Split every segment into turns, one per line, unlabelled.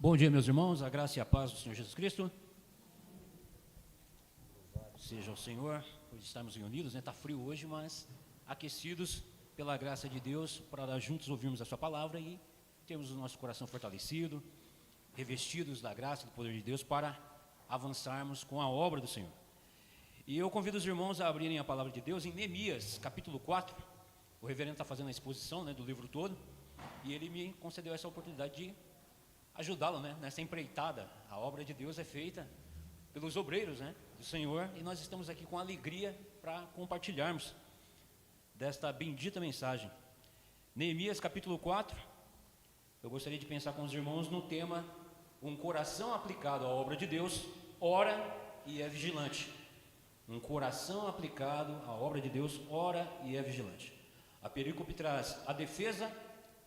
Bom dia, meus irmãos, a graça e a paz do Senhor Jesus Cristo. Seja o Senhor, por estarmos reunidos, está frio hoje, mas aquecidos pela graça de Deus, para juntos ouvirmos a sua palavra e termos o nosso coração fortalecido, revestidos da graça e do poder de Deus para avançarmos com a obra do Senhor. E eu convido os irmãos a abrirem a palavra de Deus em Neemias, capítulo 4. O reverendo está fazendo a exposição do livro todo, e ele me concedeu essa oportunidade de ajudá-lo nessa empreitada. A obra de Deus é feita pelos obreiros do Senhor, e nós estamos aqui com alegria para compartilharmos desta bendita mensagem. Neemias capítulo 4, eu gostaria de pensar com os irmãos no tema: um coração aplicado à obra de Deus, ora e é vigilante. Um coração aplicado à obra de Deus, ora e é vigilante. A perícope traz a defesa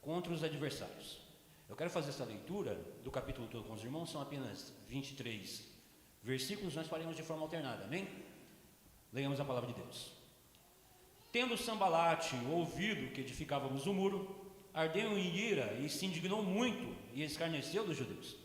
contra os adversários. Eu quero fazer essa leitura do capítulo todo com os irmãos, são apenas 23 versículos, nós faremos de forma alternada, amém? Leiamos a palavra de Deus. Tendo Sambalate ouvido que edificávamos o muro, ardeu em ira e se indignou muito e escarneceu dos judeus.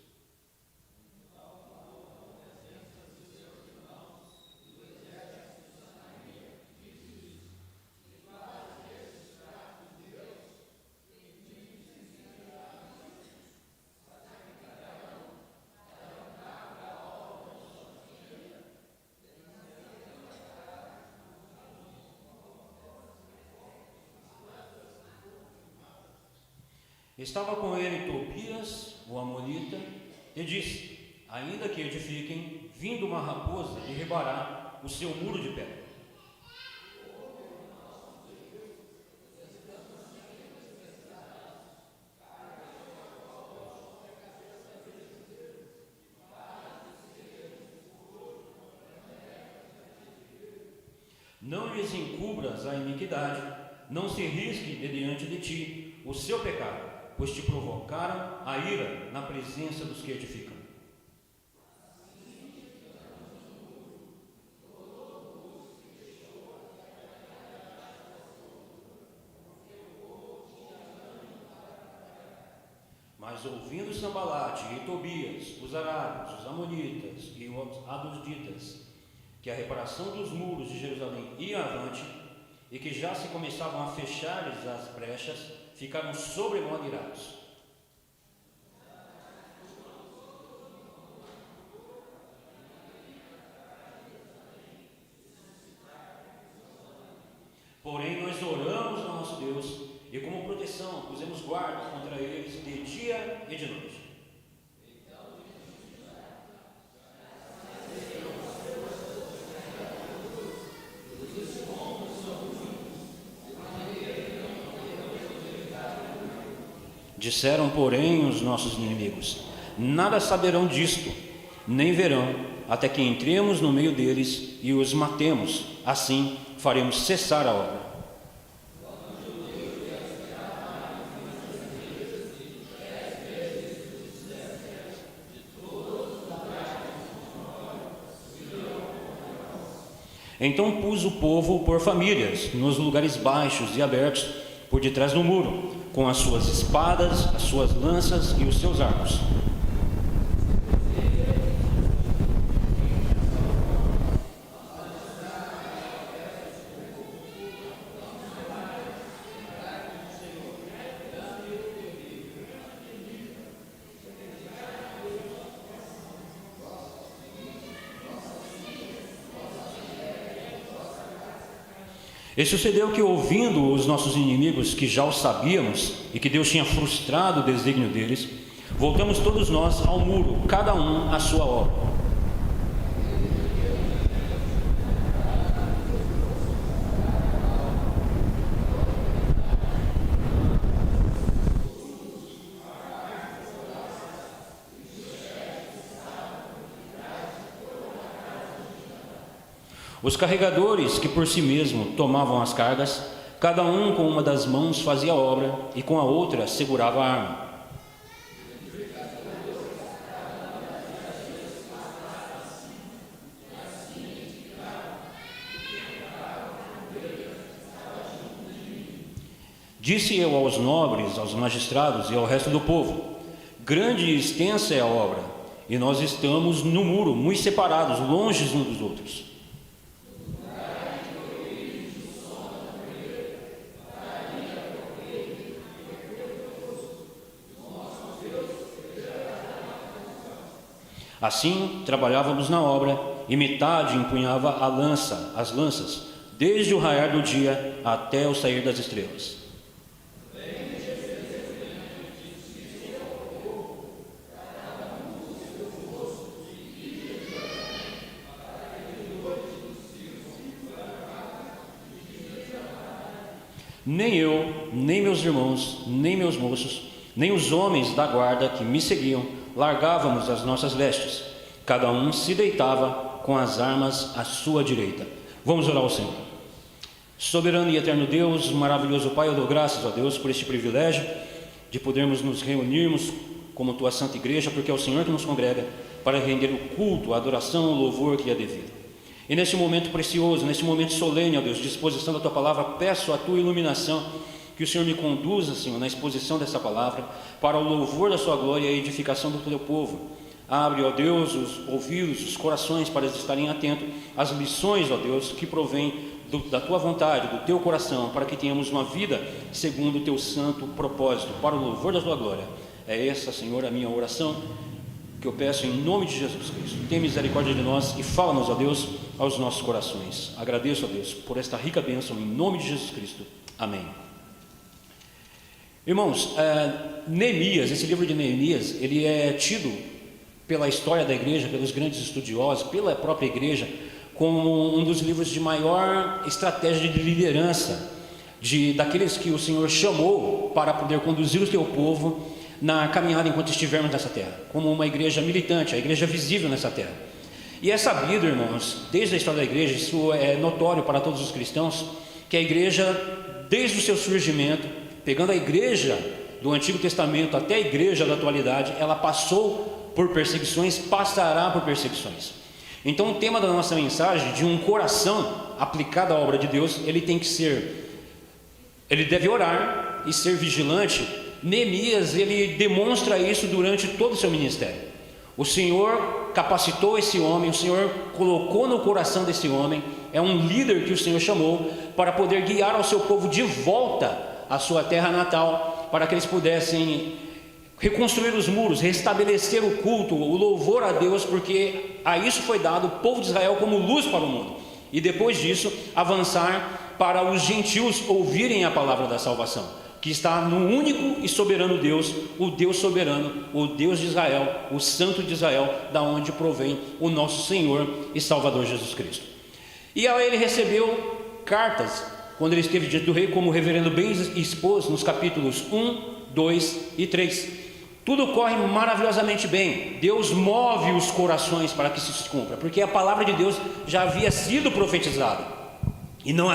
Estava com ele Tobias, o amonita, e disse: ainda que edifiquem, vindo uma raposa derribará o seu muro de pedra. Não lhes encubras a iniquidade, não se risque de diante de ti o seu pecado, pois te provocaram a ira na presença dos que edificam. Mas ouvindo Sambalate e Tobias, os arábios, os amonitas e os aduditas, que a reparação dos muros de Jerusalém ia avante, e que já se começavam a fechar-lhes as brechas, ficaram sobremodo irados. Porém, nós oramos ao nosso Deus, e como proteção pusemos guarda contra eles de dia e de noite. Disseram, porém, os nossos inimigos: nada saberão disto, nem verão, até que entremos no meio deles e os matemos. Assim faremos cessar a obra. Então pus o povo por famílias, nos lugares baixos e abertos, por detrás do muro, com as suas espadas, as suas lanças e os seus arcos. E sucedeu que, ouvindo os nossos inimigos, que já o sabíamos, e que Deus tinha frustrado o desígnio deles, voltamos todos nós ao muro, cada um à sua obra. Os carregadores, que por si mesmo tomavam as cargas, cada um com uma das mãos fazia a obra e com a outra segurava a arma. Disse eu aos nobres, aos magistrados e ao resto do povo: Grande e extensa é a obra, e nós estamos no muro, muito separados, longe uns dos outros. Assim, trabalhávamos na obra, e metade empunhava as lanças, desde o raiar do dia até o sair das estrelas. Nem eu, nem meus irmãos, nem meus moços, nem os homens da guarda que me seguiam, largávamos as nossas vestes. Cada um se deitava com as armas à sua direita. Vamos orar ao Senhor. Soberano e eterno Deus, maravilhoso Pai, eu dou graças a Deus por este privilégio de podermos nos reunirmos como Tua Santa Igreja, porque é o Senhor que nos congrega para render o culto, a adoração, o louvor que é devido. E nesse momento precioso, nesse momento solene, ó Deus, de exposição da Tua Palavra, peço a Tua iluminação, que o Senhor me conduza, Senhor, na exposição dessa palavra, para o louvor da Sua glória e a edificação do Teu povo. Abre, ó Deus, os ouvidos, os corações, para estarem atentos às lições, ó Deus, que provém da Tua vontade, do Teu coração, para que tenhamos uma vida segundo o Teu santo propósito, para o louvor da Tua glória. É essa, Senhor, a minha oração, que eu peço em nome de Jesus Cristo. Tenha misericórdia de nós e fala-nos, ó Deus, aos nossos corações. Agradeço, ó Deus, por esta rica bênção, em nome de Jesus Cristo. Amém. Irmãos, Neemias, esse livro de Neemias, ele é tido pela história da igreja, pelos grandes estudiosos, pela própria igreja, como um dos livros de maior estratégia de liderança, daqueles que o Senhor chamou para poder conduzir o seu povo na caminhada enquanto estivermos nessa terra, como uma igreja militante, a igreja visível nessa terra. E é sabido, irmãos, desde a história da igreja, isso é notório para todos os cristãos, que a igreja, desde o seu surgimento, pegando a igreja do Antigo Testamento até a igreja da atualidade, ela passou por perseguições, passará por perseguições. Então o tema da nossa mensagem, de um coração aplicado à obra de Deus, ele deve orar e ser vigilante. Neemias, ele demonstra isso durante todo o seu ministério. O Senhor capacitou esse homem, o Senhor colocou no coração desse homem, é um líder que o Senhor chamou para poder guiar ao seu povo de volta à sua terra natal, para que eles pudessem reconstruir os muros, restabelecer o culto, o louvor a Deus, porque a isso foi dado o povo de Israel como luz para o mundo, e depois disso avançar para os gentios ouvirem a palavra da salvação, que está no único e soberano Deus, o Deus soberano, o Deus de Israel, o Santo de Israel, da onde provém o nosso Senhor e Salvador Jesus Cristo. E aí ele recebeu cartas, quando ele esteve diante do rei, como o reverendo bem expôs nos capítulos 1, 2 e 3. Tudo corre maravilhosamente bem. Deus move os corações para que isso se cumpra, porque a palavra de Deus já havia sido profetizada, e não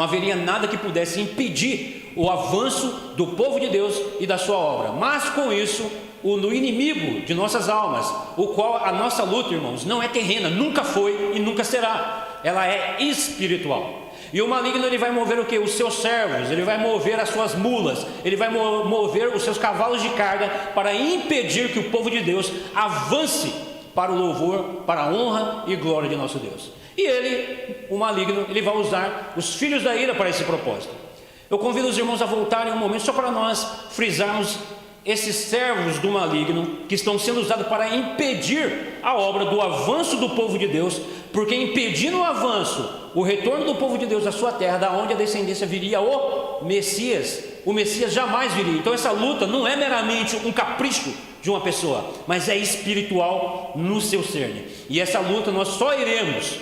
haveria nada que pudesse impedir o avanço do povo de Deus e da sua obra. Mas com isso, o inimigo de nossas almas, o qual a nossa luta, irmãos, não é terrena, nunca foi e nunca será, ela é espiritual. E o maligno, ele vai mover o que? Os seus servos, ele vai mover as suas mulas, ele vai mover os seus cavalos de carga para impedir que o povo de Deus avance para o louvor, para a honra e glória de nosso Deus. E ele, o maligno, ele vai usar os filhos da ira para esse propósito. Eu convido os irmãos a voltarem um momento só para nós frisarmos esses servos do maligno que estão sendo usados para impedir a obra do avanço do povo de Deus, porque impedindo o avanço, o retorno do povo de Deus à sua terra, da onde a descendência viria o Messias jamais viria. Então essa luta não é meramente um capricho de uma pessoa, mas é espiritual no seu cerne. E essa luta nós só iremos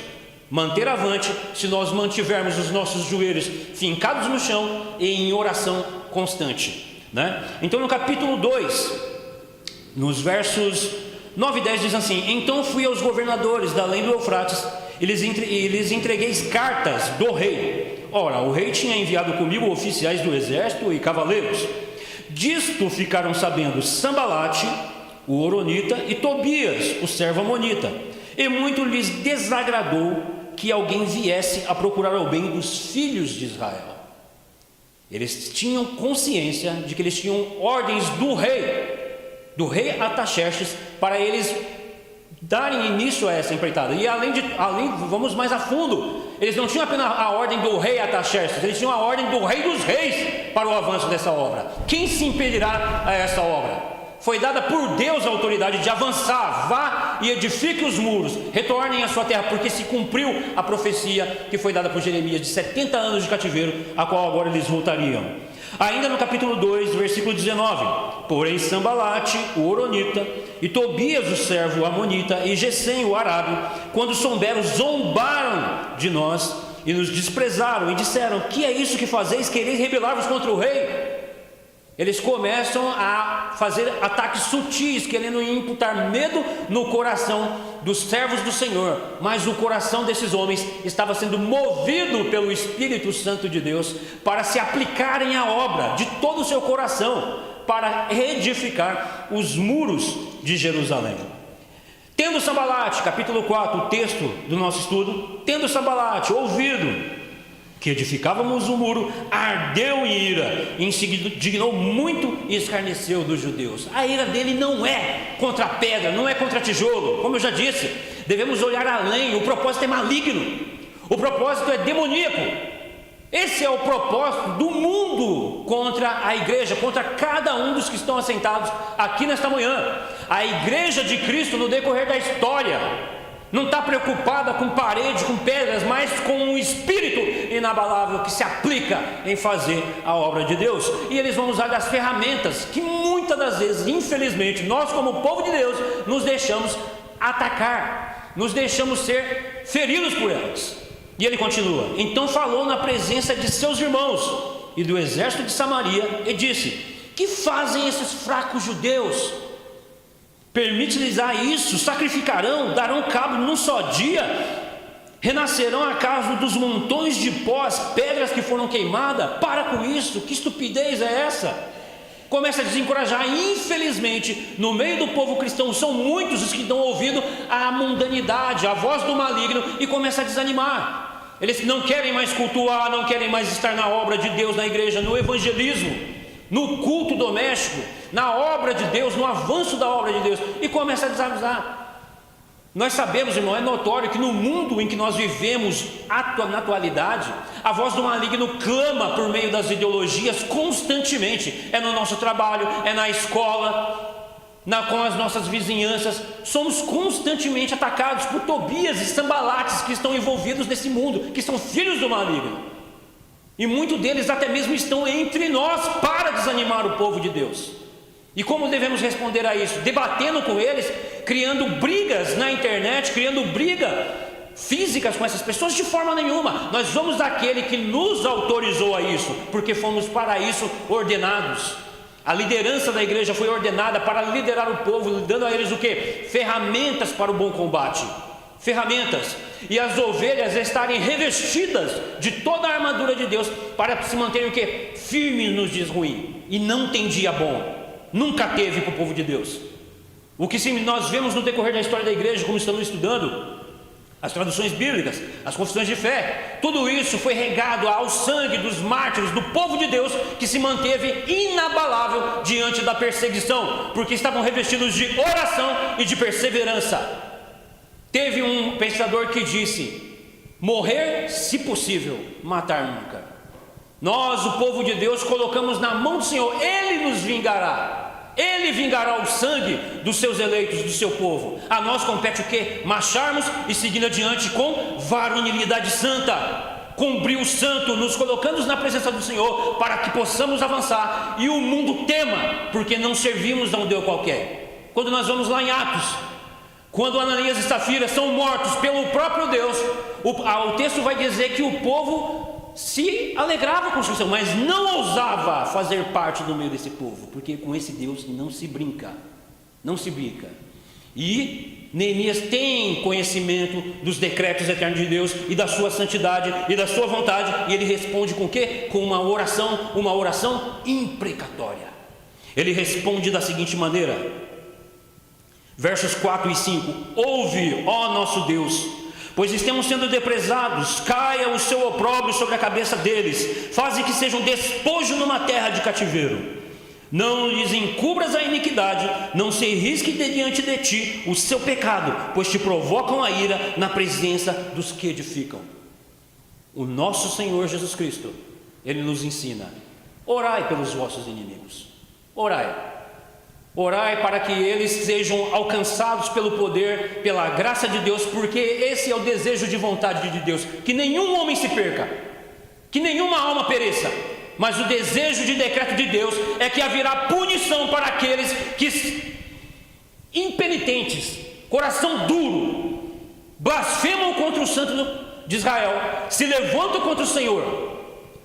manter avante se nós mantivermos os nossos joelhos fincados no chão e em oração constante, né? Então no capítulo 2, nos versos 9 e 10 diz assim: então fui aos governadores da além do Eufrates e lhes entreguei cartas do rei. Ora, o rei tinha enviado comigo oficiais do exército e cavaleiros. Disto ficaram sabendo Sambalate, o Horonita, e Tobias, o servo amonita, e muito lhes desagradou que alguém viesse a procurar o bem dos filhos de Israel. Eles tinham consciência de que eles tinham ordens do rei do rei Artaxerxes, para eles darem início a essa empreitada. E vamos mais a fundo, eles não tinham apenas a ordem do rei Artaxerxes, eles tinham a ordem do rei dos reis para o avanço dessa obra. Quem se impedirá a essa obra? Foi dada por Deus a autoridade de avançar. Vá e edifique os muros, retornem à sua terra, porque se cumpriu a profecia que foi dada por Jeremias de 70 anos de cativeiro, a qual agora eles voltariam. Ainda no capítulo 2, versículo 19: porém Sambalate, o Horonita, e Tobias, o servo amonita, e Gesem, o arábio, quando souberam, zombaram de nós e nos desprezaram, e disseram: que é isso que fazeis? Quereis rebelar-vos contra o rei? Eles começam a fazer ataques sutis, querendo imputar medo no coração dos servos do Senhor, mas o coração desses homens estava sendo movido pelo Espírito Santo de Deus para se aplicarem à obra de todo o seu coração, para reedificar os muros de Jerusalém. Tendo Sambalate, capítulo 4, o texto do nosso estudo, tendo Sambalate ouvido que edificávamos o muro, ardeu em ira, e em seguida dignou muito e escarneceu dos judeus. A ira dele não é contra a pedra, não é contra tijolo, como eu já disse, devemos olhar além. O propósito é maligno, o propósito é demoníaco. Esse é o propósito do mundo contra a igreja, contra cada um dos que estão assentados aqui nesta manhã. A igreja de Cristo, no decorrer da história, não está preocupada com parede, com pedras, mas com um espírito inabalável que se aplica em fazer a obra de Deus. E eles vão usar das ferramentas que muitas das vezes, infelizmente, nós como povo de Deus, nos deixamos atacar, nos deixamos ser feridos por elas. E ele continua: então falou na presença de seus irmãos e do exército de Samaria e disse: que fazem esses fracos judeus? Permite-lhes a isso, sacrificarão, darão cabo num só dia, renascerão acaso dos montões de pó, as pedras que foram queimadas? Para com isso, que estupidez é essa? Começa a desencorajar. Infelizmente, no meio do povo cristão, são muitos os que dão ouvido à mundanidade, à voz do maligno, e começa a desanimar. Eles não querem mais cultuar, não querem mais estar na obra de Deus, na igreja, no evangelismo, no culto doméstico, na obra de Deus, no avanço da obra de Deus, e começa a desavisar. Nós sabemos, irmão, é notório que no mundo em que nós vivemos na atualidade, a voz do maligno clama por meio das ideologias constantemente. É no nosso trabalho, é na escola, com as nossas vizinhanças. Somos constantemente atacados por Tobias e Sambalates que estão envolvidos nesse mundo, que são filhos do maligno. E muitos deles até mesmo estão entre nós para desanimar o povo de Deus. E como devemos responder a isso? Debatendo com eles, criando brigas na internet, criando brigas físicas com essas pessoas? De forma nenhuma. Nós vamos daquele que nos autorizou a isso, porque fomos para isso ordenados. A liderança da igreja foi ordenada para liderar o povo, dando a eles o quê? Ferramentas para o bom combate. Ferramentas, e as ovelhas estarem revestidas de toda a armadura de Deus, para se manterem o quê? Firmes nos dias ruins. E não tem dia bom, nunca teve para o povo de Deus. O que nós vemos no decorrer da história da igreja, como estamos estudando as traduções bíblicas, as confissões de fé, tudo isso foi regado ao sangue dos mártires do povo de Deus, que se manteve inabalável diante da perseguição, porque estavam revestidos de oração e de perseverança. Teve um pensador que disse: morrer se possível, matar nunca. Nós, o povo de Deus, colocamos na mão do Senhor. Ele nos vingará, Ele vingará o sangue dos seus eleitos, do seu povo. A nós compete o quê? Marcharmos e seguir adiante com varonilidade santa, com brio santo, nos colocamos na presença do Senhor, para que possamos avançar e o mundo tema, porque não servimos a um Deus qualquer. Quando nós vamos lá em Atos, quando Ananias e Safira são mortos pelo próprio Deus, o texto vai dizer que o povo se alegrava com isso, mas não ousava fazer parte do meio desse povo, porque com esse Deus não se brinca, não se brinca. E Neemias tem conhecimento dos decretos eternos de Deus e da sua santidade e da sua vontade, e ele responde com o quê? Com uma oração imprecatória. Ele responde da seguinte maneira, versos 4 e 5: ouve, ó nosso Deus, pois estamos sendo deprezados, caia o seu opróbrio sobre a cabeça deles, faze que sejam despojo numa terra de cativeiro. Não lhes encubras a iniquidade, não se risque diante de ti o seu pecado, pois te provocam a ira na presença dos que edificam. O nosso Senhor Jesus Cristo, Ele nos ensina: orai pelos vossos inimigos, orai para que eles sejam alcançados pelo poder, pela graça de Deus, porque esse é o desejo de vontade de Deus, que nenhum homem se perca, que nenhuma alma pereça. Mas o desejo de decreto de Deus é que haverá punição para aqueles que, impenitentes, coração duro, blasfemam contra o santo de Israel, se levantam contra o Senhor.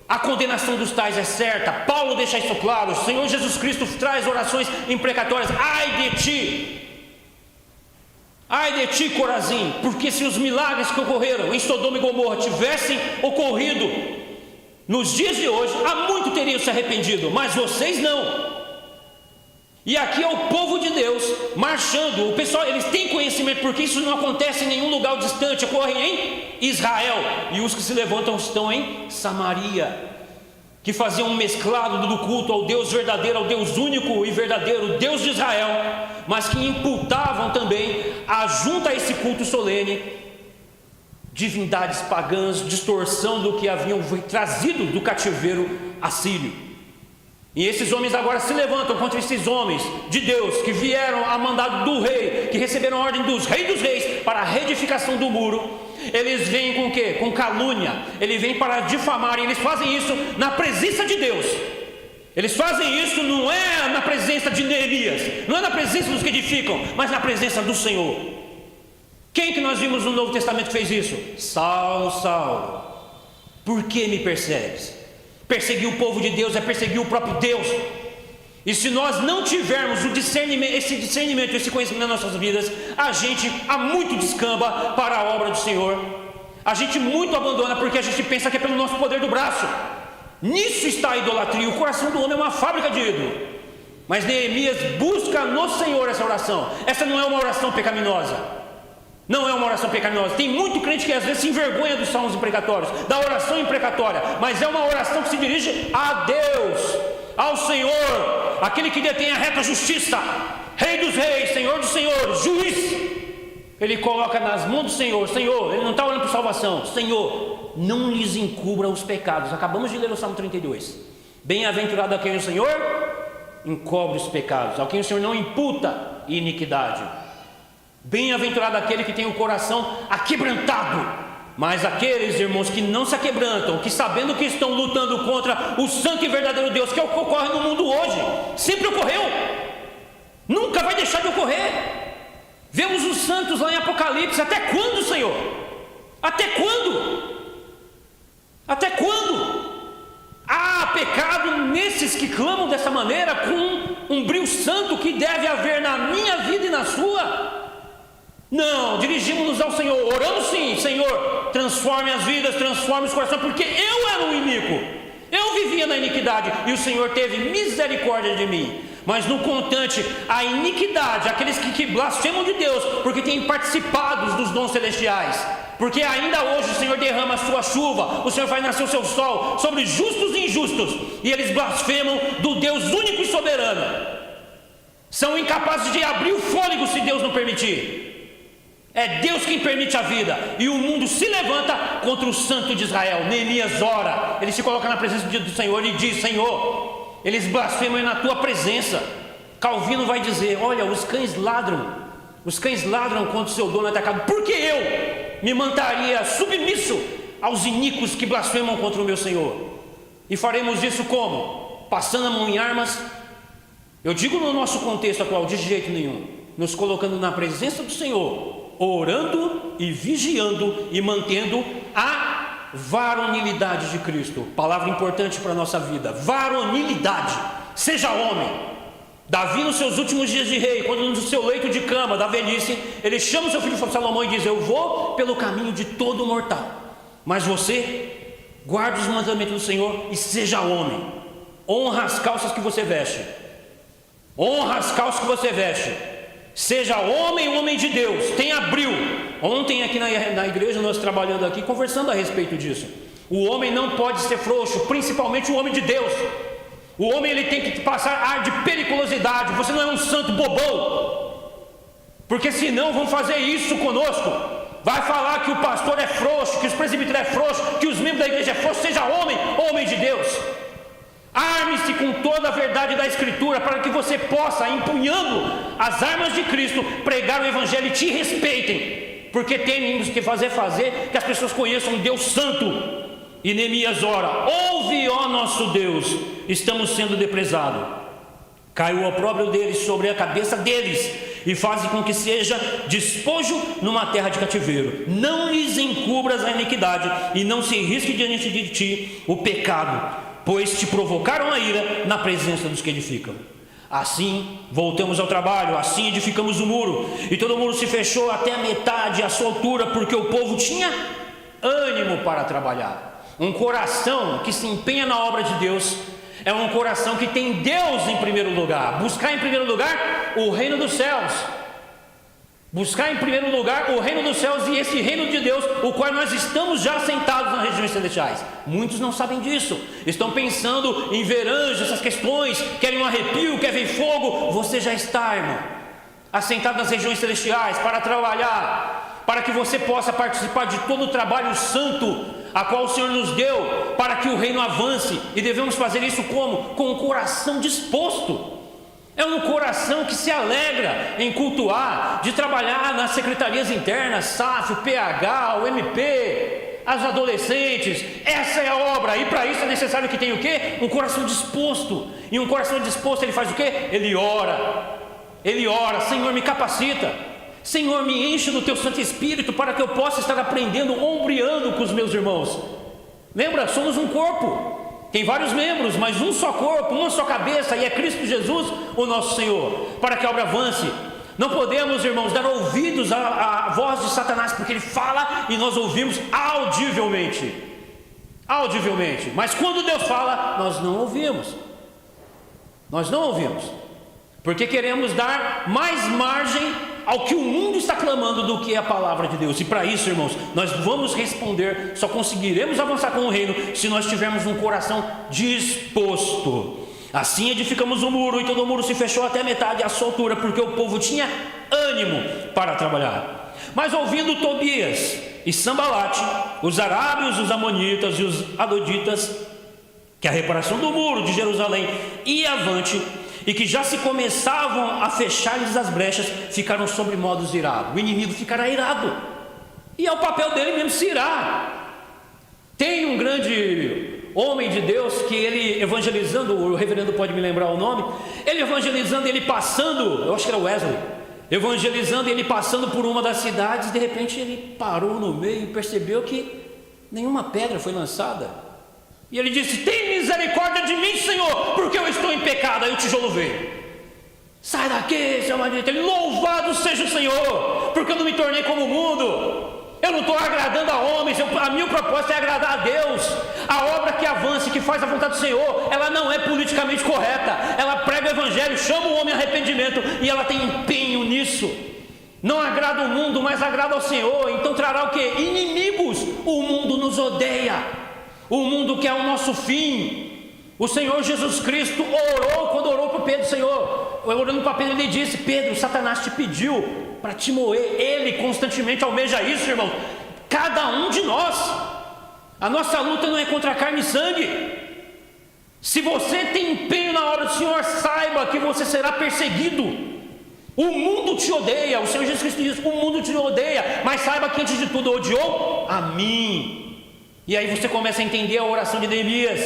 A condenação dos tais é certa. Paulo deixa isso claro. O Senhor Jesus Cristo traz orações imprecatórias: ai de ti, Corazim, porque se os milagres que ocorreram em Sodoma e Gomorra tivessem ocorrido nos dias de hoje, há muito teriam se arrependido, mas vocês não. E aqui é o povo de Deus marchando. O pessoal, eles têm conhecimento, porque isso não acontece em nenhum lugar distante, ocorre em Israel. E os que se levantam estão em Samaria, que faziam um mesclado do culto ao Deus verdadeiro, ao Deus único e verdadeiro, Deus de Israel, mas que imputavam também, junto a esse culto solene, divindades pagãs, distorção do que haviam trazido do cativeiro assírio. E esses homens agora se levantam contra esses homens de Deus, que vieram a mandado do rei, que receberam a ordem dos reis para a reedificação do muro. Eles vêm com o quê? Com calúnia. Eles vêm para difamar, e eles fazem isso na presença de Deus. Eles fazem isso não é na presença de Neemias, não é na presença dos que edificam, mas na presença do Senhor. Quem que nós vimos no Novo Testamento que fez isso? Saulo, Saulo, por que me persegues? Perseguir o povo de Deus é perseguir o próprio Deus. E se nós não tivermos esse discernimento, esse conhecimento nas nossas vidas, a gente há muito descamba para a obra do Senhor. A gente muito abandona, porque a gente pensa que é pelo nosso poder do braço. Nisso está a idolatria. O coração do homem é uma fábrica de ídolo. Mas Neemias busca no Senhor essa oração. Essa não é uma oração pecaminosa. Não é uma oração pecaminosa. Tem muito crente que às vezes se envergonha dos salmos imprecatórios, da oração imprecatória, mas é uma oração que se dirige a Deus, ao Senhor, aquele que detém a reta justiça, Rei dos reis, Senhor dos senhores, juiz. Ele coloca nas mãos do Senhor. Senhor, ele não está olhando para salvação. Senhor, não lhes encubra os pecados. Acabamos de ler o Salmo 32. Bem-aventurado a quem o Senhor encobre os pecados, a quem o Senhor não imputa iniquidade. Bem-aventurado aquele que tem o coração aquebrantado. Mas aqueles, irmãos, que não se aquebrantam, que sabendo que estão lutando contra o santo e verdadeiro Deus, que é o que ocorre no mundo hoje, sempre ocorreu, nunca vai deixar de ocorrer. Vemos os santos lá em Apocalipse. Até quando, Senhor? Até quando? Até quando? Há pecado nesses que clamam dessa maneira, com um brio santo que deve haver na minha vida e na sua? Não, dirigimos-nos ao Senhor, oramos sim. Senhor, transforme as vidas, transforme os corações, porque eu era um iníquo, eu vivia na iniquidade, e o Senhor teve misericórdia de mim. Mas no contante, a iniquidade, aqueles que blasfemam de Deus, porque têm participado dos dons celestiais, porque ainda hoje o Senhor derrama a sua chuva, o Senhor faz nascer o seu sol sobre justos e injustos, e eles blasfemam do Deus único e soberano, são incapazes de abrir o fôlego se Deus não permitir. É Deus quem permite a vida, e o mundo se levanta contra o santo de Israel. Neemias ora, ele se coloca na presença do Senhor e diz: Senhor, eles blasfemam na tua presença. Calvino vai dizer: olha, os cães ladram quando o seu dono é atacado. Por que eu me manteria submisso aos iníquos que blasfemam contra o meu Senhor? E faremos isso como? Passando a mão em armas? Eu digo no nosso contexto atual, de jeito nenhum. Nos colocando na presença do Senhor, orando e vigiando e mantendo a varonilidade de Cristo. Palavra importante para a nossa vida: varonilidade. Seja homem. Davi, nos seus últimos dias de rei, quando no seu leito de cama da velhice, ele chama o seu filho Salomão e diz: eu vou pelo caminho de todo mortal, mas você guarde os mandamentos do Senhor e seja homem. Honra as calças que você veste, honra as calças que você veste. Seja homem de Deus, tenha brio. Ontem aqui na igreja, nós trabalhando aqui, conversando a respeito disso. O homem não pode ser frouxo, principalmente o homem de Deus. O homem ele tem que passar ar de periculosidade. Você não é um santo bobão, porque senão vão fazer isso conosco. Vai falar que o pastor é frouxo, que os presbíteros é frouxo, que os membros da igreja é frouxo. Seja homem de Deus. Arme-se com toda a verdade da Escritura, para que você possa, empunhando as armas de Cristo, pregar o Evangelho e te respeitem, porque temos que fazer que as pessoas conheçam um Deus santo. E Neemias ora: ouve, ó nosso Deus, estamos sendo deprezados. Cai o opróbrio deles sobre a cabeça deles, e faz com que seja despojo numa terra de cativeiro. Não lhes encubras a iniquidade, e não se risque diante de ti o pecado, pois te provocaram a ira na presença dos que edificam. Assim voltamos ao trabalho, assim edificamos o muro, e todo o muro se fechou até a metade, a sua altura, porque o povo tinha ânimo para trabalhar. Um coração que se empenha na obra de Deus é um coração que tem Deus em primeiro lugar. Buscar em primeiro lugar o reino dos céus. Buscar em primeiro lugar o reino dos céus, e esse reino de Deus, o qual nós estamos já assentados nas regiões celestiais. Muitos não sabem disso, estão pensando em ver anjos, essas questões, querem um arrepio, querem fogo. Você já está, irmão, assentado nas regiões celestiais para trabalhar, para que você possa participar de todo o trabalho santo a qual o Senhor nos deu, para que o reino avance. E devemos fazer isso como? Com o coração disposto. É um coração que se alegra em cultuar, de trabalhar nas secretarias internas, SAF, PH, UMP, as adolescentes. Essa é a obra, e para isso é necessário que tenha o quê? Um coração disposto. E um coração disposto, ele faz o quê? Ele ora. Senhor, me capacita. Senhor, me enche do teu Santo Espírito, para que eu possa estar aprendendo, ombreando com os meus irmãos. Lembra, somos um corpo, tem vários membros, mas um só corpo, uma só cabeça, e é Cristo Jesus o nosso Senhor. Para que a obra avance, não podemos, irmãos, dar ouvidos à voz de Satanás, porque ele fala e nós ouvimos audivelmente, mas quando Deus fala, nós não ouvimos, porque queremos dar mais margem ao que o mundo está clamando do que é a palavra de Deus. E para isso, irmãos, nós vamos responder, só conseguiremos avançar com o reino se nós tivermos um coração disposto. Assim edificamos o muro, e todo o muro se fechou até a metade, a sua altura, porque o povo tinha ânimo para trabalhar. Mas ouvindo Tobias e Sambalate, os arábios, os amonitas e os adoditas, que a reparação do muro de Jerusalém ia avante, e que já se começavam a fechar-lhes as brechas, ficaram sobre modos irados. O inimigo ficará irado, e é o papel dele mesmo se irar. Tem um grande homem de Deus que ele evangelizando, o reverendo pode me lembrar o nome, ele evangelizando, ele passando, eu acho que era Wesley, evangelizando, ele passando por uma das cidades, de repente ele parou no meio e percebeu que nenhuma pedra foi lançada. E ele disse: tem misericórdia de mim, Senhor, porque eu estou em pecado. Aí o tijolo veio. Sai daqui, seu marido. Ele: louvado seja o Senhor, porque eu não me tornei como o mundo. Eu não estou agradando a homens, a meu propósito é agradar a Deus. A obra que avança, que faz a vontade do Senhor, ela não é politicamente correta. Ela prega o evangelho, chama o homem a arrependimento, e ela tem empenho nisso. Não agrada o mundo, mas agrada ao Senhor. Então trará o quê? Inimigos. O mundo nos odeia, o mundo quer o nosso fim. O Senhor Jesus Cristo orou, quando orou para Pedro, Senhor, orando para Pedro, ele disse: Pedro, Satanás te pediu para te moer. Ele constantemente almeja isso, irmão. Cada um de nós, a nossa luta não é contra carne e sangue. Se você tem empenho na obra do Senhor, saiba que você será perseguido. O mundo te odeia. O Senhor Jesus Cristo diz: o mundo te odeia, mas saiba que antes de tudo odiou a mim. E aí você começa a entender a oração de Neemias: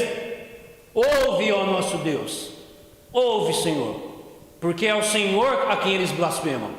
ouve, ó nosso Deus, ouve, Senhor, porque é o Senhor a quem eles blasfemam.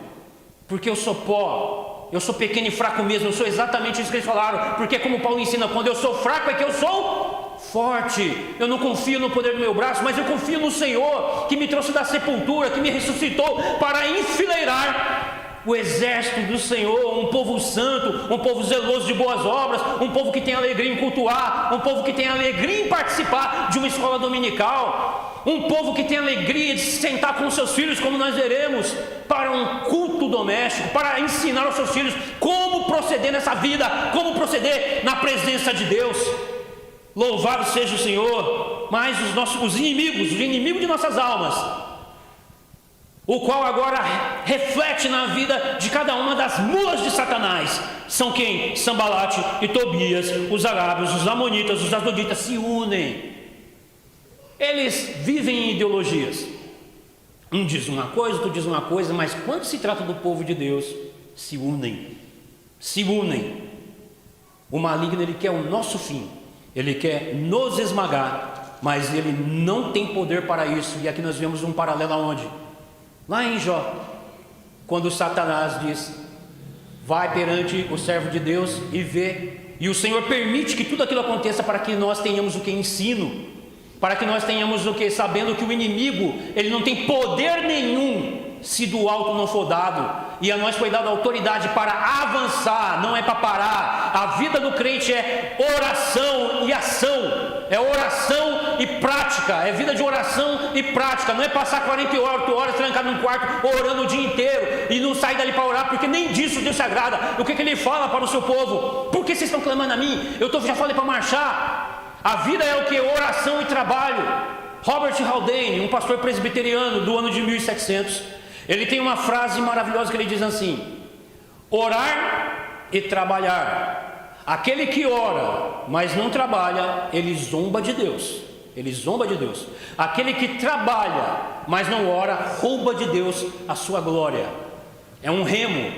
Porque eu sou pó, eu sou pequeno e fraco mesmo. Eu sou exatamente isso que eles falaram, porque como Paulo ensina, quando eu sou fraco é que eu sou forte. Eu não confio no poder do meu braço, mas eu confio no Senhor, que me trouxe da sepultura, que me ressuscitou para enfileirar o exército do Senhor, um povo santo, um povo zeloso de boas obras, um povo que tem alegria em cultuar, um povo que tem alegria em participar de uma escola dominical, um povo que tem alegria de se sentar com seus filhos, como nós veremos, para um culto doméstico, para ensinar aos seus filhos como proceder nessa vida, como proceder na presença de Deus. Louvado seja o Senhor. mas os inimigos de nossas almas, o qual agora reflete na vida de cada uma das mulas de Satanás. São quem? Sambalate e Tobias, os arábios, os amonitas, os asdoditas se unem. Eles vivem em ideologias. Um diz uma coisa, outro diz uma coisa, mas quando se trata do povo de Deus, se unem. Se unem. O maligno, ele quer o nosso fim. Ele quer nos esmagar, mas ele não tem poder para isso. E aqui nós vemos um paralelo aonde? Lá em Jó, quando Satanás diz: vai perante o servo de Deus e vê, e o Senhor permite que tudo aquilo aconteça para que nós tenhamos o que? Ensino, para que nós tenhamos o que? Sabendo que o inimigo, ele não tem poder nenhum se do alto não for dado, e a nós foi dada autoridade para avançar, não é para parar. A vida do crente é oração e ação, é oração e prática, é vida de oração e prática. Não é passar 48 horas trancado num quarto orando o dia inteiro e não sair dali para orar, porque nem disso Deus se agrada. O que ele fala para o seu povo? Por que vocês estão clamando a mim? Já falei para marchar. A vida é o que? Oração e trabalho. Robert Haldane, um pastor presbiteriano do ano de 1700, ele tem uma frase maravilhosa que ele diz assim: orar e trabalhar. Aquele que ora, mas não trabalha, ele zomba de Deus. Ele zomba de Deus. Aquele que trabalha, mas não ora, rouba de Deus a sua glória. É um remo.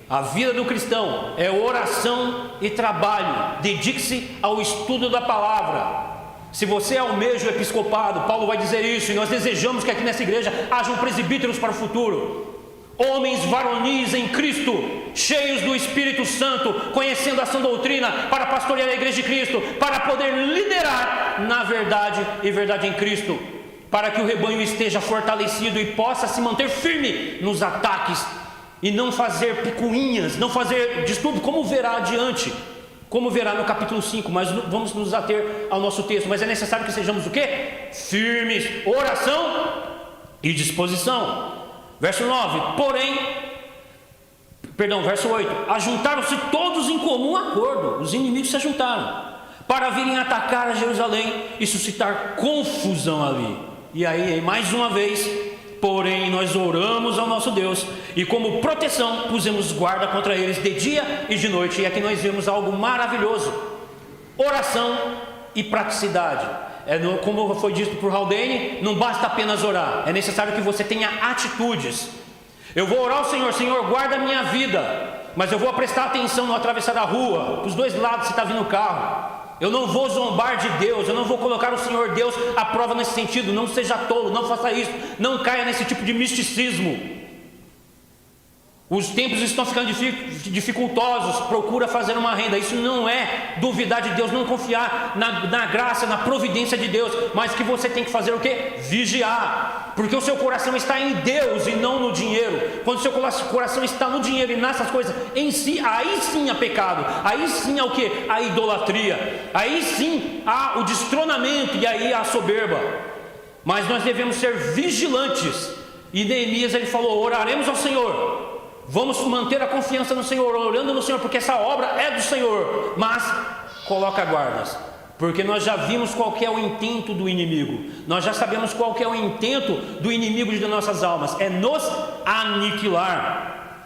A vida do cristão é oração e trabalho. Dedique-se ao estudo da palavra. Se você almeja o episcopado, Paulo vai dizer isso, e nós desejamos que aqui nessa igreja hajam presbíteros para o futuro, homens varonis em Cristo, cheios do Espírito Santo, conhecendo a sã doutrina, para pastorear a igreja de Cristo, para poder liderar na verdade e verdade em Cristo, para que o rebanho esteja fortalecido e possa se manter firme nos ataques, e não fazer picuinhas, não fazer distúrbio, como verá adiante, como verá no capítulo 5, mas vamos nos ater ao nosso texto. Mas é necessário que sejamos o quê? Firmes, oração e disposição. Verso 8, ajuntaram-se todos em comum acordo, os inimigos se ajuntaram, para virem atacar a Jerusalém e suscitar confusão ali. E aí, mais uma vez, porém nós oramos ao nosso Deus, e como proteção pusemos guarda contra eles de dia e de noite. E aqui nós vemos algo maravilhoso: oração e praticidade. Como foi dito por Haldane, não basta apenas orar, é necessário que você tenha atitudes. Eu vou orar ao Senhor: Senhor, guarda a minha vida, mas eu vou prestar atenção no atravessar da rua, dos dois lados se está vindo o carro. Eu não vou zombar de Deus, eu não vou colocar o Senhor Deus à prova nesse sentido. Não seja tolo, não faça isso, não caia nesse tipo de misticismo. Os tempos estão ficando dificultosos, procura fazer uma renda. Isso não é duvidar de Deus, não confiar na graça, na providência de Deus, mas que você tem que fazer o quê? Vigiar, porque o seu coração está em Deus e não no dinheiro. Quando o seu coração está no dinheiro e nessas coisas em si, aí sim há pecado, aí sim há o quê? A idolatria, aí sim há o destronamento e aí há a soberba. Mas nós devemos ser vigilantes. E Neemias, ele falou: oraremos ao Senhor, vamos manter a confiança no Senhor, orando no Senhor, porque essa obra é do Senhor, mas coloca guardas, porque nós já vimos qual que é o intento do inimigo, nós já sabemos qual que é o intento do inimigo de nossas almas, é nos aniquilar.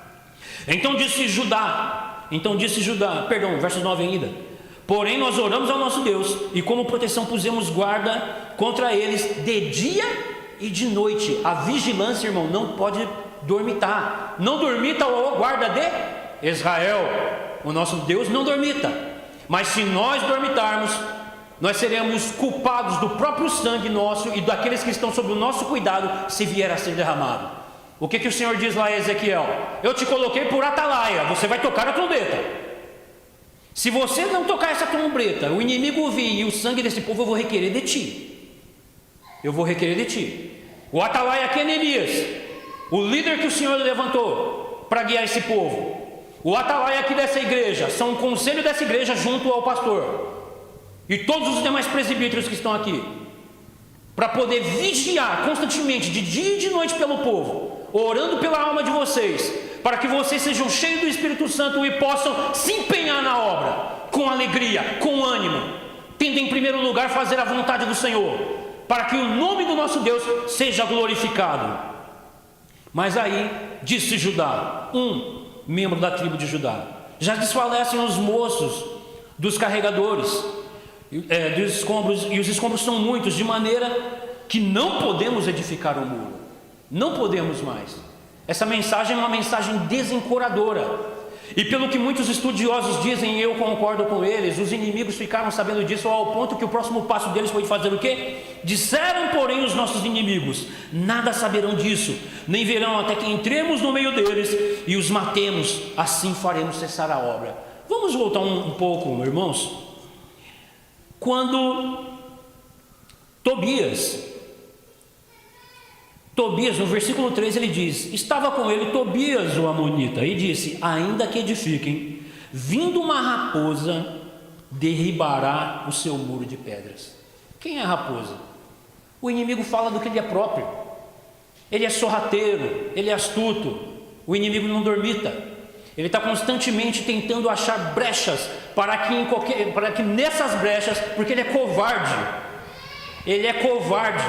Então disse Judá, verso 9 ainda: porém nós oramos ao nosso Deus, e como proteção pusemos guarda contra eles de dia e de noite. A vigilância, irmão, não pode dormitar. Não dormita o guarda de Israel. O nosso Deus não dormita. Mas se nós dormitarmos, nós seremos culpados do próprio sangue nosso e daqueles que estão sob o nosso cuidado, se vier a ser derramado. O que o Senhor diz lá a Ezequiel? Eu te coloquei por atalaia, você vai tocar a trombeta. Se você não tocar essa trombeta, o inimigo vir e o sangue desse povo, eu vou requerer de ti. Eu vou requerer de ti. O atalaia aqui é Neemias, o líder que o Senhor levantou para guiar esse povo. O atalaia aqui dessa igreja são o conselho dessa igreja junto ao pastor e todos os demais presbíteros que estão aqui, para poder vigiar constantemente, de dia e de noite, pelo povo, orando pela alma de vocês, para que vocês sejam cheios do Espírito Santo e possam se empenhar na obra com alegria, com ânimo, tendo em primeiro lugar fazer a vontade do Senhor, para que o nome do nosso Deus seja glorificado. Mas aí disse Judá, um membro da tribo de Judá: já desfalecem os moços dos carregadores dos escombros, e os escombros são muitos, de maneira que não podemos edificar o muro. Não podemos mais. Essa mensagem é uma mensagem desencorajadora. E pelo que muitos estudiosos dizem, e eu concordo com eles, os inimigos ficaram sabendo disso ao ponto que o próximo passo deles foi fazer o quê? Disseram, porém, os nossos inimigos: nada saberão disso, nem verão até que entremos no meio deles e os matemos, assim faremos cessar a obra. Vamos voltar um pouco, irmãos. Quando Tobias, no versículo 3, ele diz: estava com ele Tobias o amonita, e disse: ainda que edifiquem, vindo uma raposa, derribará o seu muro de pedras. Quem é a raposa? O inimigo fala do que ele é próprio. Ele é sorrateiro, ele é astuto. O inimigo não dormita. Ele está constantemente tentando achar brechas para que nessas brechas, porque ele é covarde. Ele é covarde.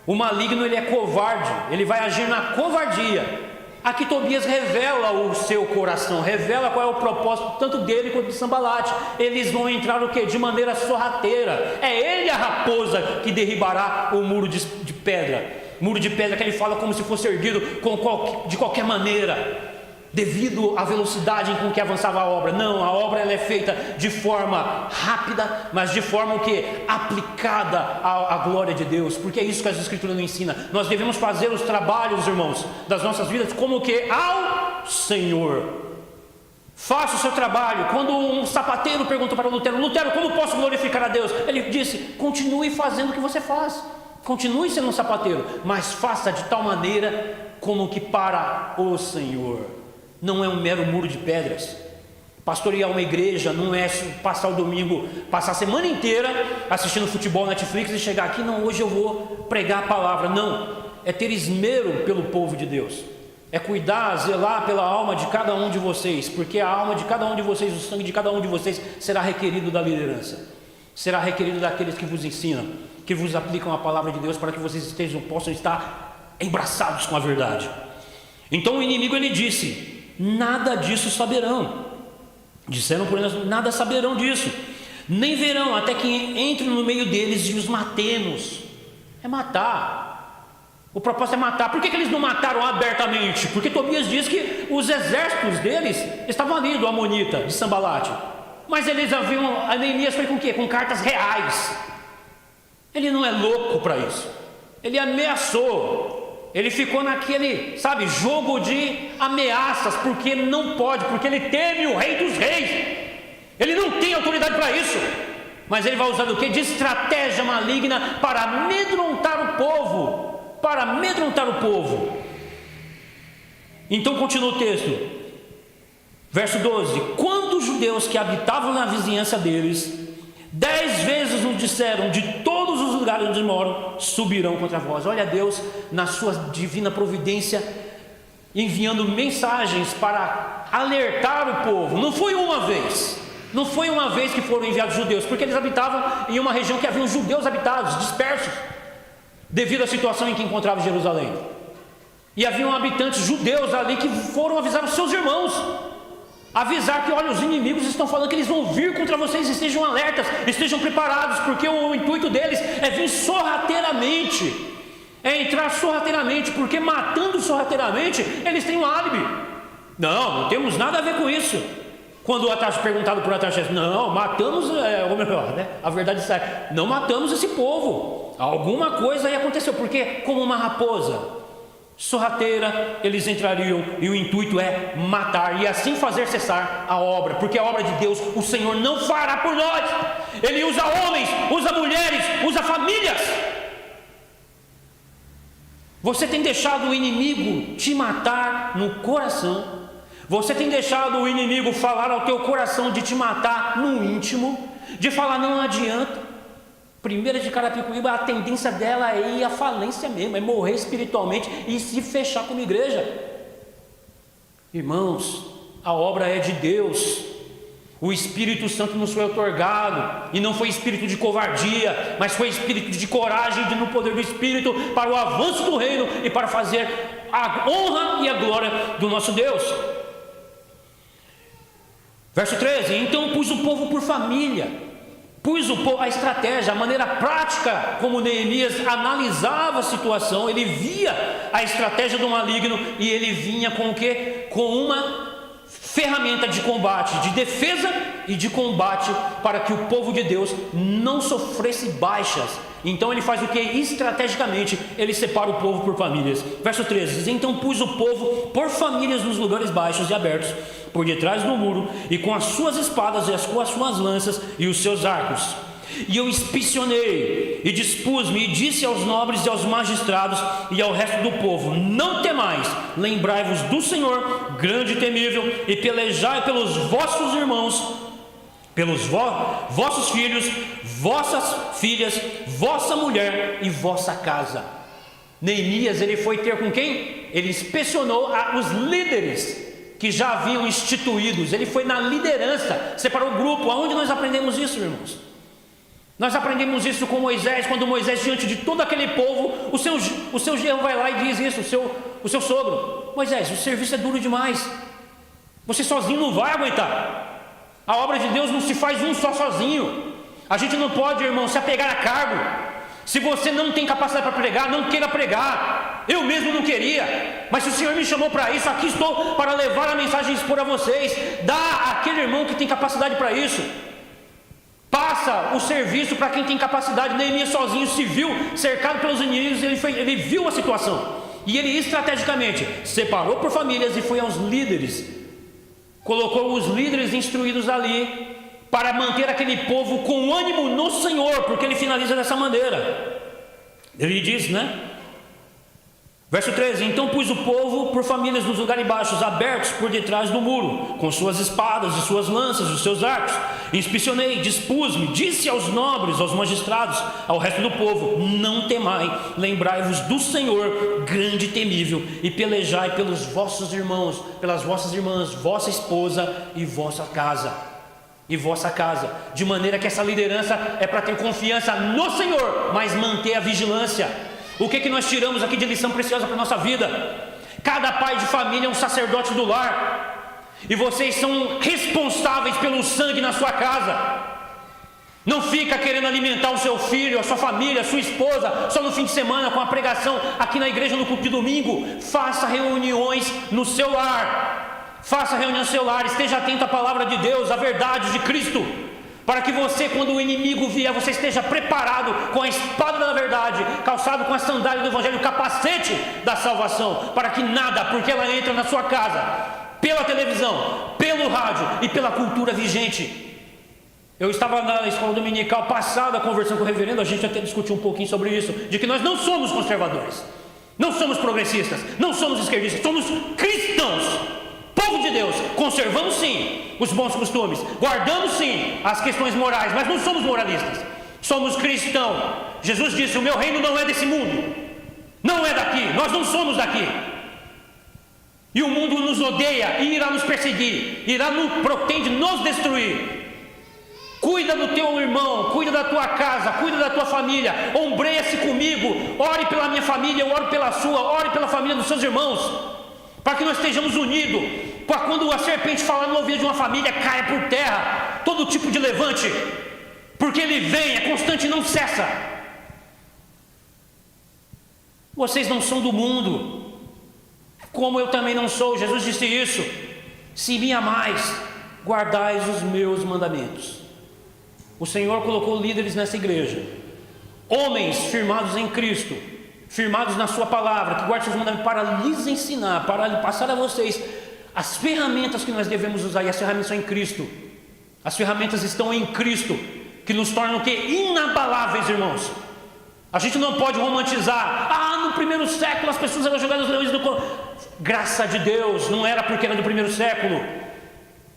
O maligno, ele é covarde, ele vai agir na covardia. Aqui Tobias revela o seu coração, revela qual é o propósito tanto dele quanto de Sambalate. Eles vão entrar o quê? De maneira sorrateira. É ele a raposa que derribará o muro de pedra. Muro de pedra que ele fala como se fosse erguido de qualquer maneira, devido à velocidade com que avançava a obra. Não, a obra ela é feita de forma rápida, mas de forma o que? Aplicada à glória de Deus, porque é isso que as Escrituras nos ensinam. Nós devemos fazer os trabalhos, irmãos, das nossas vidas como o que? Ao Senhor. Faça o seu trabalho. Quando um sapateiro perguntou para Lutero: Lutero, como posso glorificar a Deus? Ele disse: continue fazendo o que você faz, continue sendo um sapateiro, mas faça de tal maneira como que para o Senhor. Não é um mero muro de pedras. Pastorear uma igreja não é passar o domingo, passar a semana inteira assistindo futebol, Netflix, e chegar aqui: não, hoje eu vou pregar a palavra. Não, é ter esmero pelo povo de Deus, é cuidar, zelar pela alma de cada um de vocês, porque a alma de cada um de vocês, o sangue de cada um de vocês será requerido da liderança, será requerido daqueles que vos ensinam, que vos aplicam a palavra de Deus, para que vocês possam estar embraçados com a verdade. Então o inimigo, ele disse: nada disso saberão. Disseram por eles: nada saberão disso, nem verão até que entre no meio deles e os matemos. É matar. O propósito é matar. Por que eles não mataram abertamente? Porque Tobias diz que os exércitos deles estavam ali, do amonita, de Sambalate. Mas eles haviam, a Neemias foi com o quê? Com cartas reais. Ele não é louco para isso. Ele ameaçou. Ele ficou naquele, jogo de ameaças, porque não pode, porque ele teme o Rei dos Reis. Ele não tem autoridade para isso, mas ele vai usar do quê? De estratégia maligna para amedrontar o povo, Então continua o texto, verso 12: quando os judeus que habitavam na vizinhança deles 10 vezes nos disseram: de todos os lugares onde moram, subirão contra vós. Olha Deus, na sua divina providência, enviando mensagens para alertar o povo. Não foi uma vez que foram enviados judeus, porque eles habitavam em uma região que havia judeus habitados, dispersos, devido à situação em que encontrava Jerusalém. E haviam habitantes judeus ali que foram avisar os seus irmãos, avisar que: olha, os inimigos estão falando que eles vão vir contra vocês, estejam alertas, estejam preparados, porque o intuito deles é vir sorrateiramente, é entrar sorrateiramente, porque matando sorrateiramente eles têm um álibi. Não temos nada a ver com isso. Quando o Ataxerxes, perguntado por Ataxerxes: não, matamos, ou melhor, a verdade é, não matamos esse povo, alguma coisa aí aconteceu, porque como uma raposa sorrateira, eles entrariam, e o intuito é matar, e assim fazer cessar a obra, porque a obra de Deus o Senhor não fará por nós. Ele usa homens, usa mulheres, usa famílias. Você tem deixado o inimigo te matar no coração, você tem deixado o inimigo falar ao teu coração de te matar no íntimo, de falar: não adianta. Primeira de Carapicuíba, a tendência dela é ir à falência mesmo, é morrer espiritualmente e se fechar como igreja. Irmãos, a obra é de Deus. O Espírito Santo nos foi otorgado, e não foi espírito de covardia, mas foi espírito de coragem, no poder do Espírito, para o avanço do reino e para fazer a honra e a glória do nosso Deus. Verso 13: então pus o povo por família, pus o povo, a estratégia, a maneira prática como Neemias analisava a situação. Ele via a estratégia do maligno e ele vinha com o quê? Com uma ferramenta de combate, de defesa e de combate, para que o povo de Deus não sofresse baixas. Então ele faz o que? Estrategicamente ele separa o povo por famílias. Verso 13 diz: então pus o povo por famílias nos lugares baixos e abertos, por detrás do muro, e com as suas espadas e com as suas lanças e os seus arcos. E eu inspecionei e dispus-me e disse aos nobres e aos magistrados e ao resto do povo: não temais, lembrai-vos do Senhor, grande e temível, e pelejai pelos vossos irmãos, pelos vossos filhos, vossas filhas, vossa mulher e vossa casa. Neemias, ele foi ter com quem? Ele inspecionou os líderes que já haviam instituídos. Ele foi na liderança, separou o grupo. Aonde nós aprendemos isso, irmãos? Nós aprendemos isso com Moisés, quando Moisés, diante de todo aquele povo, o seu genro vai lá e diz isso, o seu sogro: Moisés, o serviço é duro demais, você sozinho não vai aguentar, a obra de Deus não se faz um só sozinho, a gente não pode, irmão, se apegar a cargo. Se você não tem capacidade para pregar, não queira pregar. Eu mesmo não queria, mas se o Senhor me chamou para isso, aqui estou para levar a mensagem e expor a vocês. Dá àquele irmão que tem capacidade para isso, passa o serviço para quem tem capacidade. Neemias sozinho se viu cercado pelos inimigos. Ele viu a situação e ele estrategicamente separou por famílias e foi aos líderes, colocou os líderes instruídos ali para manter aquele povo com ânimo no Senhor, porque ele finaliza dessa maneira. Ele diz, verso 13: então pus o povo por famílias nos lugares baixos, abertos por detrás do muro, com suas espadas e suas lanças, os seus arcos. Inspecionei, dispus-me, disse aos nobres, aos magistrados, ao resto do povo: não temai, lembrai-vos do Senhor, grande e temível, e pelejai pelos vossos irmãos, pelas vossas irmãs, vossa esposa e vossa casa. De maneira que essa liderança é para ter confiança no Senhor, mas manter a vigilância. O que nós tiramos aqui de lição preciosa para a nossa vida? Cada pai de família é um sacerdote do lar, e vocês são responsáveis pelo sangue na sua casa. Não fica querendo alimentar o seu filho, a sua família, a sua esposa só no fim de semana com a pregação aqui na igreja no culto de domingo. Faça reuniões no seu lar. Faça reunião no seu lar, esteja atento à palavra de Deus, à verdade de Cristo, para que você, quando o inimigo vier, você esteja preparado com a espada da verdade, calçado com a sandália do evangelho, o capacete da salvação, para que nada, porque ela entra na sua casa, pela televisão, pelo rádio e pela cultura vigente. Eu estava na escola dominical passada conversando com o reverendo, a gente até discutiu um pouquinho sobre isso, de que nós não somos conservadores, não somos progressistas, não somos esquerdistas, somos cristãos. Povo de Deus, conservamos sim os bons costumes, guardamos sim as questões morais, mas não somos moralistas, somos cristãos. Jesus disse: o meu reino não é desse mundo, não é daqui, nós não somos daqui. E o mundo nos odeia e irá nos perseguir, pretende nos destruir. Cuida do teu irmão, cuida da tua casa, cuida da tua família, ombreia-se comigo, ore pela minha família, eu oro pela sua, ore pela família dos seus irmãos, para que nós estejamos unidos, para quando a serpente falar no ouvido de uma família, caia por terra todo tipo de levante, porque ele vem, é constante e não cessa. Vocês não são do mundo, como eu também não sou. Jesus disse isso: se me amais, guardais os meus mandamentos. O Senhor colocou líderes nessa igreja, homens firmados em Cristo, firmados na sua palavra, que guardam seus mandamentos, para lhes ensinar, para passar a vocês as ferramentas que nós devemos usar. E as ferramentas são em Cristo. As ferramentas estão em Cristo, que nos tornam o quê? Inabaláveis, irmãos. A gente não pode romantizar: no primeiro século as pessoas eram jogadas nos leões do... Graça de Deus, não era porque era do primeiro século,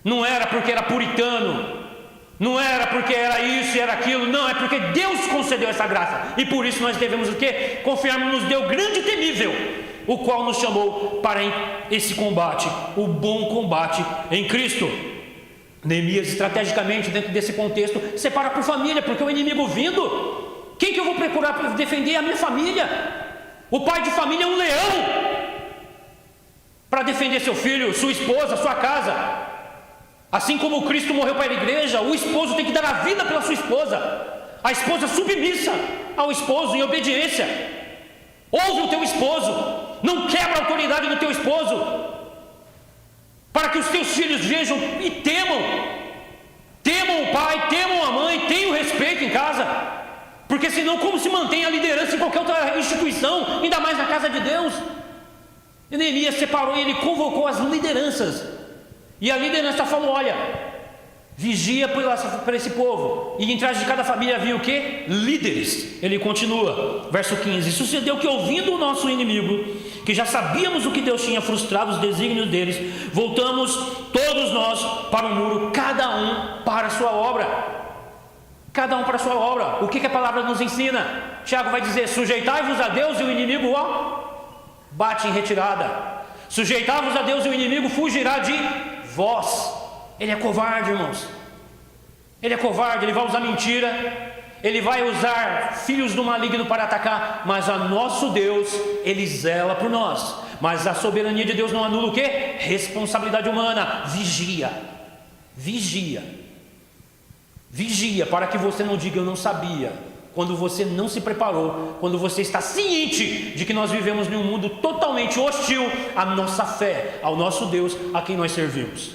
não era porque era puritano, não era porque era isso e era aquilo, não, é porque Deus concedeu essa graça, e por isso nós devemos o quê? Confiarmos nos Deus grande e temível, o qual nos chamou para esse combate, o bom combate em Cristo. Neemias, estrategicamente, dentro desse contexto, separa por família, porque o inimigo vindo, quem que eu vou procurar para defender? A minha família. O pai de família é um leão para defender seu filho, sua esposa, sua casa. Assim como Cristo morreu para a igreja, o esposo tem que dar a vida pela sua esposa, a esposa submissa ao esposo, em obediência. Ouve o teu esposo, não quebra a autoridade do teu esposo, para que os teus filhos vejam e temam o pai, temam a mãe, tenham respeito em casa, porque senão como se mantém a liderança em qualquer outra instituição, ainda mais na casa de Deus? E Neemias separou e ele convocou as lideranças, e a liderança falou: olha, vigia por esse povo, e em trás de cada família havia o que? Líderes. Ele continua, verso 15: sucedeu que, ouvindo o nosso inimigo, que já sabíamos o que Deus tinha frustrado os desígnios deles, voltamos todos nós para o muro, cada um para a sua obra. Cada um para a sua obra. O que a palavra nos ensina? Tiago vai dizer: sujeitai-vos a Deus e o inimigo bate em retirada. Sujeitai-vos a Deus e o inimigo fugirá de vós. Ele é covarde, irmãos. Ele é covarde, ele vai usar mentira, ele vai usar filhos do maligno para atacar, mas a nosso Deus, ele zela por nós. Mas a soberania de Deus não anula o quê? Responsabilidade humana. Vigia, vigia, vigia, para que você não diga: eu não sabia. Quando você não se preparou, quando você está ciente de que nós vivemos em um mundo totalmente hostil à nossa fé, ao nosso Deus, a quem nós servimos.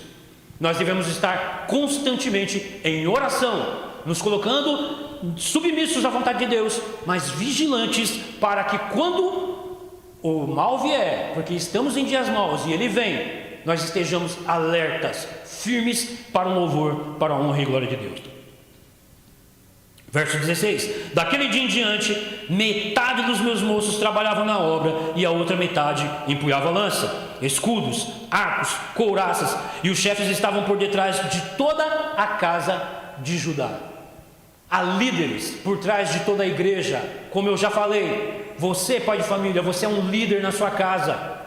Nós devemos estar constantemente em oração, nos colocando submissos à vontade de Deus, mas vigilantes, para que quando o mal vier, porque estamos em dias maus e ele vem, nós estejamos alertas, firmes para o louvor, para a honra e glória de Deus. Verso 16: daquele dia em diante, metade dos meus moços trabalhavam na obra, e a outra metade empunhava lança, escudos, arcos, couraças, e os chefes estavam por detrás de toda a casa de Judá. Há líderes por trás de toda a igreja. Como eu já falei, você, pai de família, você é um líder na sua casa,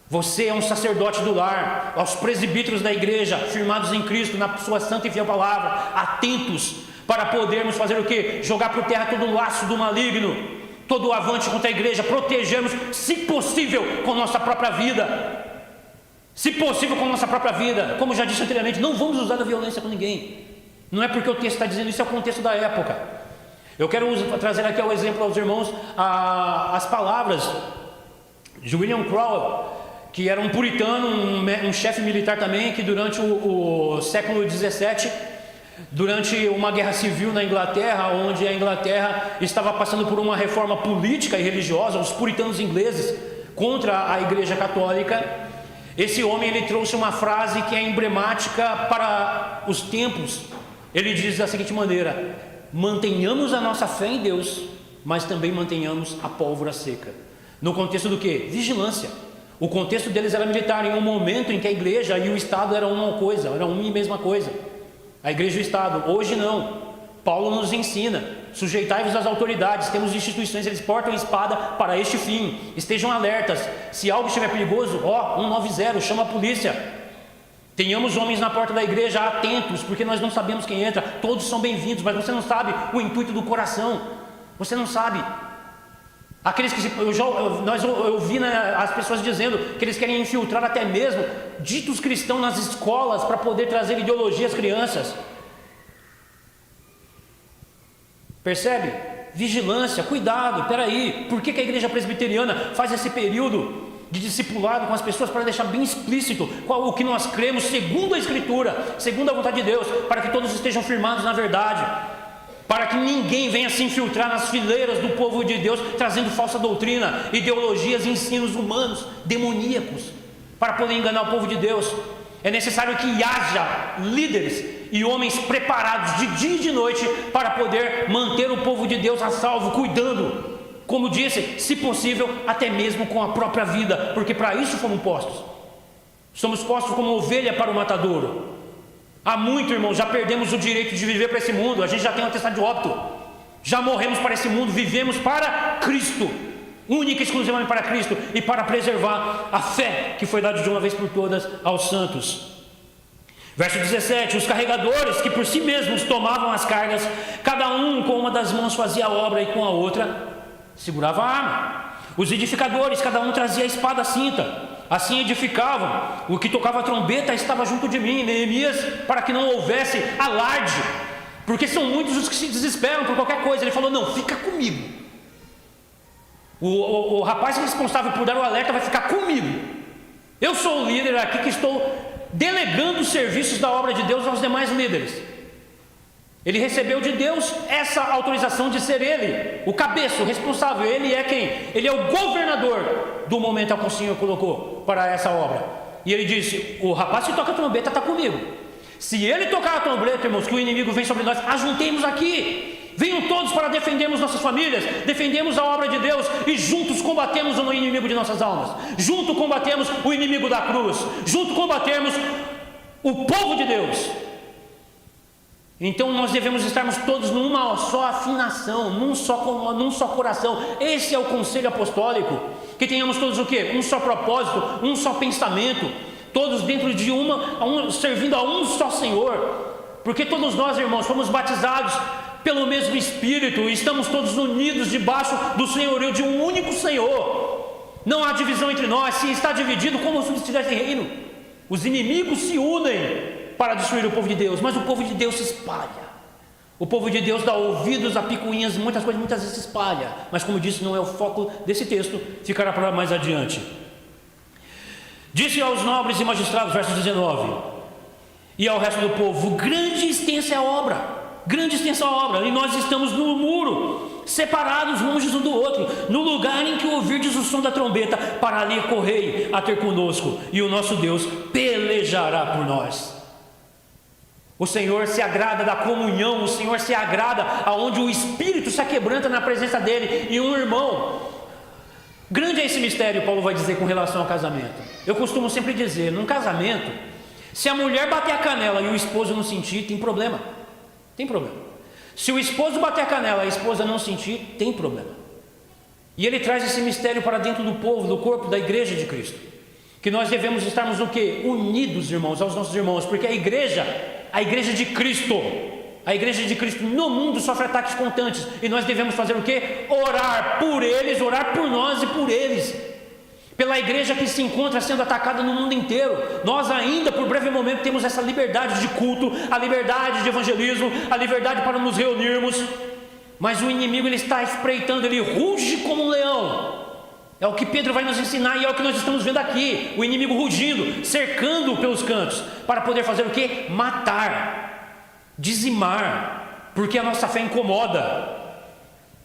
você é um sacerdote do lar. Aos presbíteros da igreja, firmados em Cristo, na sua santa e fiel palavra, atentos para podermos fazer o que? Jogar por terra todo o laço do maligno, todo o avante contra a igreja, protegermos, se possível, com nossa própria vida. Se possível, com nossa própria vida. Como já disse anteriormente, não vamos usar a violência com ninguém. Não é porque o texto está dizendo isso, é o contexto da época. Eu quero trazer aqui ao exemplo aos irmãos as palavras de William Crowell, que era um puritano, um chefe militar também, que durante o século 17, durante uma guerra civil na Inglaterra, onde a Inglaterra estava passando por uma reforma política e religiosa, os puritanos ingleses contra a igreja católica, esse homem ele trouxe uma frase que é emblemática para os tempos. Ele diz da seguinte maneira: mantenhamos a nossa fé em Deus, mas também mantenhamos a pólvora seca. No contexto do que? Vigilância. O contexto deles era militar, em um momento em que a igreja e o Estado eram uma coisa, eram uma e mesma coisa. A igreja e o Estado. Hoje não. Paulo nos ensina: sujeitai-vos às autoridades. Temos instituições, eles portam espada para este fim. Estejam alertas. Se algo estiver perigoso, 190, chama a polícia. Tenhamos homens na porta da igreja atentos, porque nós não sabemos quem entra. Todos são bem-vindos, mas você não sabe o intuito do coração. Você não sabe. Aqueles que eu vi as pessoas dizendo que eles querem infiltrar até mesmo ditos cristãos nas escolas para poder trazer ideologia às crianças. Percebe? Vigilância, cuidado. Peraí, por que a igreja presbiteriana faz esse período de discipulado com as pessoas para deixar bem explícito qual o que nós cremos segundo a Escritura, segundo a vontade de Deus, para que todos estejam firmados na verdade, para que ninguém venha se infiltrar nas fileiras do povo de Deus, trazendo falsa doutrina, ideologias e ensinos humanos, demoníacos, para poder enganar o povo de Deus. É necessário que haja líderes e homens preparados de dia e de noite para poder manter o povo de Deus a salvo, cuidando, como disse, se possível, até mesmo com a própria vida, porque para isso fomos postos. Somos postos como ovelha para o matadouro. Há muito, irmão, já perdemos o direito de viver para esse mundo. A gente já tem um atestado de óbito. Já morremos para esse mundo, vivemos para Cristo, única e exclusivamente para Cristo, e para preservar a fé que foi dada de uma vez por todas aos santos. Verso 17: os carregadores, que por si mesmos tomavam as cargas, cada um com uma das mãos fazia a obra e com a outra segurava a arma. Os edificadores, cada um trazia a espada à cinta, assim edificavam. O que tocava a trombeta estava junto de mim, Neemias, para que não houvesse alarde, porque são muitos os que se desesperam por qualquer coisa. Ele falou: não, fica comigo. O rapaz responsável por dar o alerta vai ficar comigo. Eu sou o líder aqui que estou delegando os serviços da obra de Deus aos demais líderes. Ele recebeu de Deus essa autorização de ser ele o cabeça, o responsável. Ele é quem? Ele é o governador do momento que o Senhor colocou para essa obra. E ele disse: o rapaz que toca a trombeta está comigo. Se ele tocar a trombeta, irmãos, que o inimigo vem sobre nós, ajuntemos aqui. Venham todos para defendermos nossas famílias, defendemos a obra de Deus e juntos combatemos o inimigo de nossas almas. Juntos combatemos o inimigo da cruz. Juntos combatemos o povo de Deus. Então nós devemos estarmos todos numa só afinação, num só coração. Esse é o conselho apostólico. Que tenhamos todos o quê? Um só propósito, um só pensamento, todos dentro de servindo a um só Senhor. Porque todos nós, irmãos, fomos batizados pelo mesmo Espírito, e estamos todos unidos debaixo do senhorio de um único Senhor. Não há divisão entre nós. Se está dividido, como se estivesse reino. Os inimigos se unem para destruir o povo de Deus, mas o povo de Deus se espalha. O povo de Deus dá ouvidos a picuinhas, muitas coisas, muitas vezes se espalha. Mas como disse, não é o foco desse texto, ficará para mais adiante. Disse aos nobres e magistrados, verso 19, e ao resto do povo: grande e extensa é a obra. Grande e extensa a obra, e nós estamos no muro, separados longe um do outro, no lugar em que ouvirdes o som da trombeta, para ali correi a ter conosco, e o nosso Deus pelejará por nós. O Senhor se agrada da comunhão, o Senhor se agrada aonde o Espírito se aquebranta na presença dele. E um irmão, grande é esse mistério, Paulo vai dizer com relação ao casamento. Eu costumo sempre dizer, num casamento, se a mulher bater a canela e o esposo não sentir, tem problema. Tem problema. Se o esposo bater a canela e a esposa não sentir, tem problema. E ele traz esse mistério para dentro do povo, do corpo, da igreja de Cristo. Que nós devemos estarmos o quê? Unidos, irmãos, aos nossos irmãos. Porque a igreja de Cristo no mundo sofre ataques constantes. E nós devemos fazer o quê? Orar por eles, orar por nós e por eles. Pela igreja que se encontra sendo atacada no mundo inteiro. Nós ainda, por breve momento, temos essa liberdade de culto, a liberdade de evangelismo, a liberdade para nos reunirmos. Mas o inimigo, ele está espreitando, ele ruge como um leão. É o que Pedro vai nos ensinar e é o que nós estamos vendo aqui. O inimigo rugindo, cercando pelos cantos, para poder fazer o quê? Matar, dizimar, porque a nossa fé incomoda.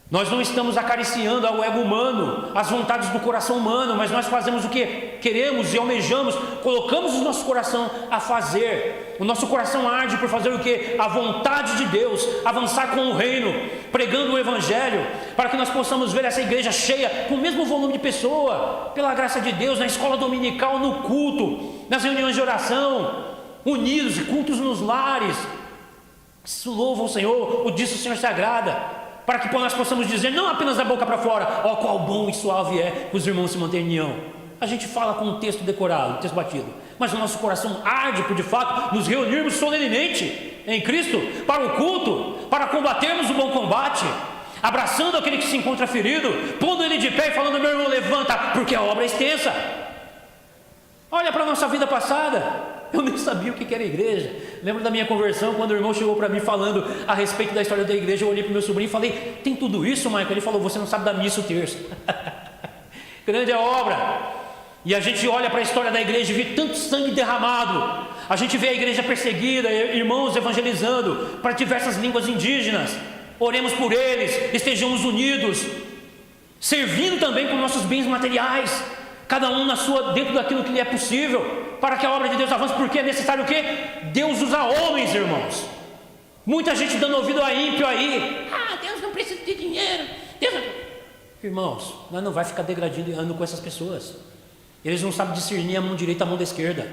Nós não estamos acariciando ao ego humano, as vontades do coração humano, mas nós fazemos o que queremos e almejamos, colocamos o nosso coração a fazer. O nosso coração arde por fazer o que? A vontade de Deus, avançar com o reino, pregando o evangelho, para que nós possamos ver essa igreja cheia, com o mesmo volume de pessoa, pela graça de Deus, na escola dominical, no culto, nas reuniões de oração, unidos, cultos nos lares. Isso louva o Senhor, o disso o Senhor se agrada. Para que nós possamos dizer, não apenas da boca para fora, ó, qual bom e suave é que os irmãos se mantenham em união. A gente fala com um texto decorado, um texto batido, mas o nosso coração arde por de fato nos reunirmos solenemente em Cristo, para o culto, para combatermos o bom combate, abraçando aquele que se encontra ferido, pondo ele de pé e falando: meu irmão, levanta, porque a obra é extensa. Olha para a nossa vida passada. Eu nem sabia o que era igreja. Lembro da minha conversão, quando o irmão chegou para mim falando a respeito da história da igreja. Eu olhei para o meu sobrinho e falei: tem tudo isso, Michael? Ele falou: você não sabe da missa o terço. Grande é a obra. E a gente olha para a história da igreja e vê tanto sangue derramado. A gente vê a igreja perseguida, irmãos evangelizando para diversas línguas indígenas. Oremos por eles, estejamos unidos, servindo também com nossos bens materiais, cada um dentro daquilo que lhe é possível, para que a obra de Deus avance. Porque é necessário o quê? Deus usa homens, irmãos. Muita gente dando ouvido a ímpio aí. Deus não precisa de dinheiro. Irmãos, nós não vai ficar degradando com essas pessoas. Eles não sabem discernir a mão direita da mão da esquerda.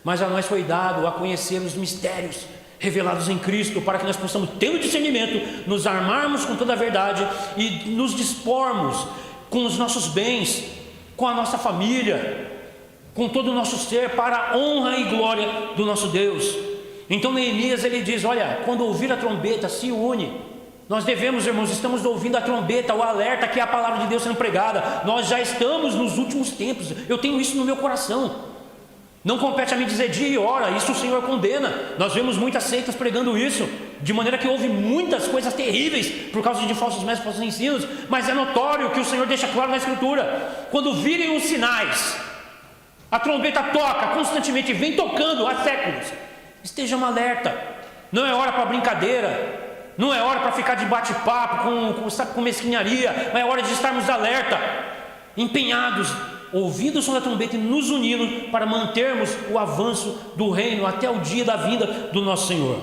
Mas a nós foi dado a conhecer os mistérios revelados em Cristo, para que nós possamos ter o discernimento, nos armarmos com toda a verdade e nos dispormos com os nossos bens, com a nossa família, com todo o nosso ser, para a honra e glória do nosso Deus. Então Neemias ele diz: olha, quando ouvir a trombeta, se une. Nós devemos, irmãos, estamos ouvindo a trombeta, o alerta que é a palavra de Deus sendo pregada. Nós já estamos nos últimos tempos. Eu tenho isso no meu coração. Não compete a mim dizer dia e hora, isso o Senhor condena. Nós vemos muitas seitas pregando isso, de maneira que houve muitas coisas terríveis por causa de falsos mestres, falsos ensinos. Mas é notório que o Senhor deixa claro na Escritura: quando virem os sinais, a trombeta toca constantemente, vem tocando há séculos, estejam alerta. Não é hora para brincadeira, não é hora para ficar de bate-papo com mesquinharia, mas é hora de estarmos alerta, empenhados, ouvindo o som da trombeta e nos unindo para mantermos o avanço do reino até o dia da vinda do nosso Senhor.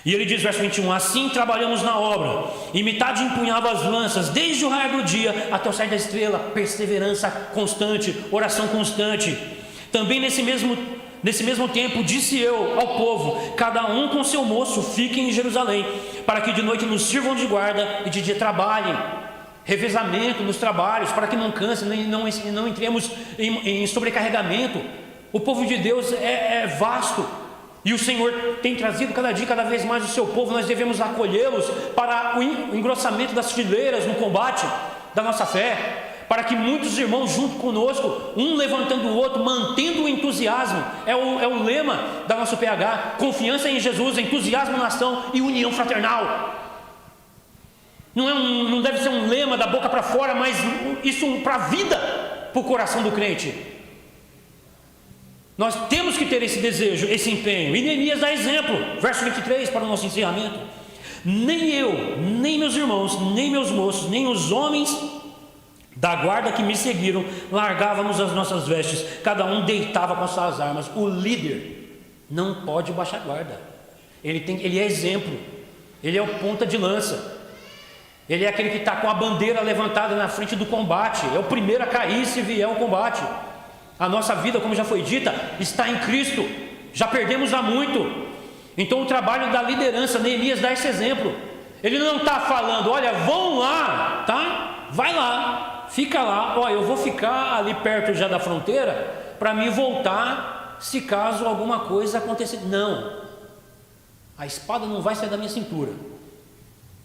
E ele diz, verso 21, assim trabalhamos na obra, e metade empunhava as lanças, desde o raio do dia até o sair da estrela, perseverança constante, oração constante. Também nesse mesmo tempo disse eu ao povo: cada um com seu moço fiquem em Jerusalém, para que de noite nos sirvam de guarda e de dia trabalhem. Revezamento nos trabalhos, para que não canse, não entremos em sobrecarregamento. O povo de Deus é vasto, e o Senhor tem trazido cada dia, cada vez mais o seu povo. Nós devemos acolhê-los para o engrossamento das fileiras no combate da nossa fé, para que muitos irmãos junto conosco, um levantando o outro, mantendo o entusiasmo. É o lema da nossa PH: confiança em Jesus, entusiasmo na ação e união fraternal. Não deve ser um lema da boca para fora, mas isso para a vida, para o coração do crente. Nós temos que ter esse desejo, esse empenho. E Neemias dá exemplo, verso 23, para o nosso encerramento: nem eu, nem meus irmãos, nem meus moços, nem os homens da guarda que me seguiram largávamos as nossas vestes, cada um deitava com as suas armas. O líder não pode baixar guarda. Ele é exemplo, ele é o ponta de lança, ele é aquele que está com a bandeira levantada na frente do combate, é o primeiro a cair se vier o combate. A nossa vida, como já foi dita, está em Cristo, já perdemos há muito. Então o trabalho da liderança, Neemias dá esse exemplo. Ele não está falando: olha, vão lá, tá? Vai lá, fica lá, ó, eu vou ficar ali perto já da fronteira para me voltar se caso alguma coisa acontecer. Não, a espada não vai sair da minha cintura.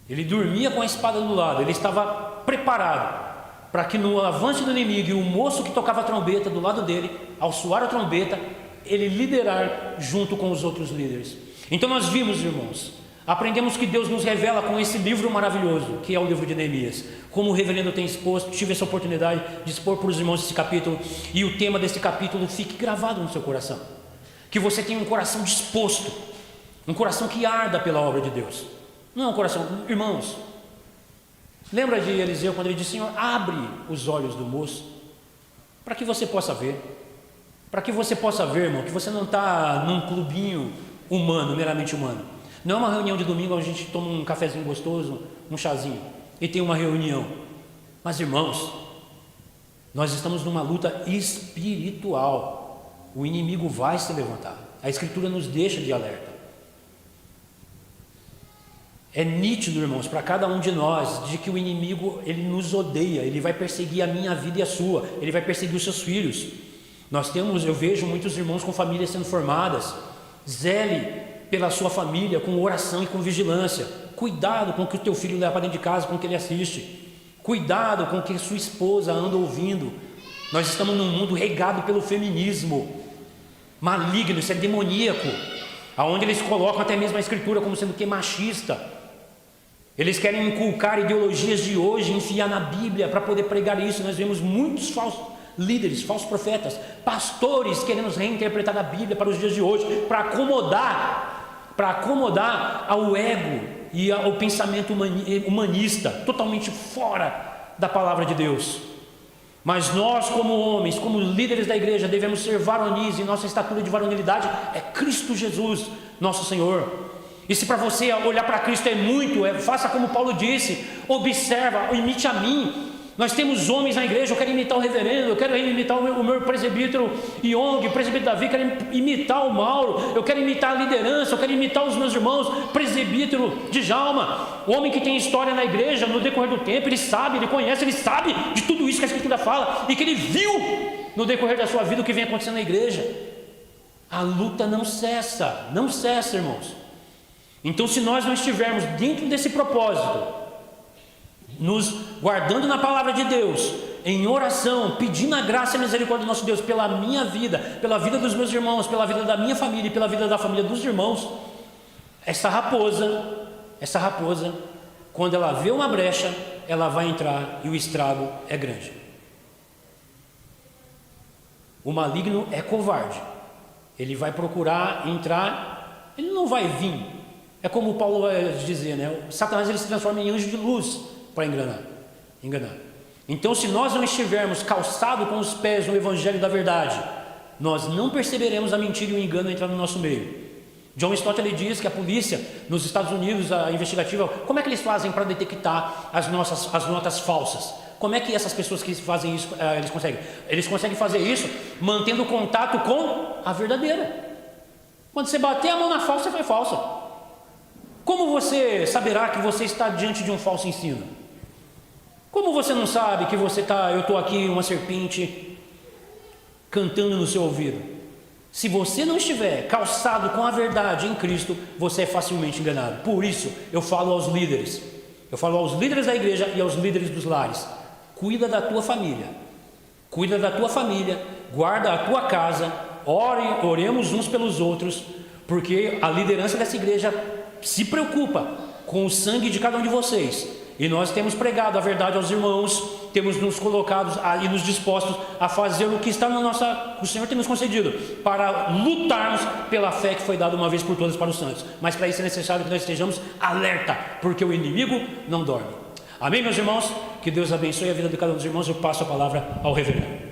Ele dormia com a espada do lado, ele estava preparado para que no avanço do inimigo, e o moço que tocava a trombeta do lado dele, ao soar a trombeta, ele liderar junto com os outros líderes. Então nós vimos, irmãos, aprendemos que Deus nos revela com esse livro maravilhoso, que é o livro de Neemias. Como o reverendo tem exposto, tive essa oportunidade de expor para os irmãos esse capítulo, e o tema desse capítulo fique gravado no seu coração. Que você tenha um coração disposto, um coração que arda pela obra de Deus. Não é um coração, irmãos, lembra de Eliseu quando ele disse: Senhor, abre os olhos do moço, para que você possa ver. Para que você possa ver, irmão, que você não está num clubinho humano, meramente humano. Não é uma reunião de domingo onde a gente toma um cafezinho gostoso, um chazinho, e tem uma reunião. Mas, irmãos, nós estamos numa luta espiritual. O inimigo vai se levantar. A Escritura nos deixa de alerta. É nítido, irmãos, para cada um de nós, de que o inimigo, ele nos odeia, ele vai perseguir a minha vida e a sua, ele vai perseguir os seus filhos. Eu vejo muitos irmãos com famílias sendo formadas. Zele pela sua família, com oração e com vigilância. Cuidado com o que o teu filho leva para dentro de casa, com o que ele assiste. Cuidado com o que sua esposa anda ouvindo. Nós estamos num mundo regado pelo feminismo maligno, isso é demoníaco, aonde eles colocam até mesmo a Escritura como sendo que machista. Eles querem inculcar ideologias de hoje, enfiar na Bíblia para poder pregar isso. Nós vemos muitos falsos líderes, falsos profetas, pastores querendo reinterpretar a Bíblia para os dias de hoje, para acomodar ao ego e ao pensamento humanista, totalmente fora da palavra de Deus. Mas nós, como homens, como líderes da igreja, devemos ser varonis, e nossa estatura de varonilidade é Cristo Jesus, nosso Senhor. E se para você olhar para Cristo é muito, faça como Paulo disse: observa, imite a mim. Nós temos homens na igreja, eu quero imitar o reverendo, eu quero imitar o meu presbítero Yong, o presbítero Davi, eu quero imitar o Mauro, eu quero imitar a liderança, eu quero imitar os meus irmãos, presbítero Djalma, o homem que tem história na igreja no decorrer do tempo. Ele sabe, ele conhece, ele sabe de tudo isso que a Escritura fala, e que ele viu no decorrer da sua vida o que vem acontecendo na igreja. A luta não cessa, não cessa, irmãos. Então, se nós não estivermos dentro desse propósito, nos guardando na palavra de Deus, em oração, pedindo a graça e a misericórdia do nosso Deus pela minha vida, pela vida dos meus irmãos, pela vida da minha família e pela vida da família dos irmãos, essa raposa, quando ela vê uma brecha, ela vai entrar e o estrago é grande. O maligno é covarde. Ele vai procurar entrar, ele não vai vir. É como Paulo vai dizer, né? Satanás ele se transforma em anjo de luz para enganar. Então, se nós não estivermos calçados com os pés no evangelho da verdade, nós não perceberemos a mentira e o engano entrar no nosso meio. John Stott ele diz que a polícia nos Estados Unidos, a investigativa, como é que eles fazem para detectar as notas falsas? Como é que essas pessoas que fazem isso, eles conseguem? Eles conseguem fazer isso mantendo contato com a verdadeira. Quando você bater a mão na falsa, foi falsa. Como você saberá que você está diante de um falso ensino? Como você não sabe que eu estou aqui, uma serpente, cantando no seu ouvido? Se você não estiver calçado com a verdade em Cristo, você é facilmente enganado. Por isso, eu falo aos líderes da igreja e aos líderes dos lares: cuida da tua família, guarda a tua casa, oremos uns pelos outros, porque a liderança dessa igreja se preocupa com o sangue de cada um de vocês. E nós temos pregado a verdade aos irmãos, temos nos colocado e nos dispostos a fazer o que está o Senhor tem nos concedido, para lutarmos pela fé que foi dada uma vez por todas para os santos. Mas para isso é necessário que nós estejamos alerta, porque o inimigo não dorme. Amém, meus irmãos? Que Deus abençoe a vida de cada um dos irmãos. Eu passo a palavra ao reverendo.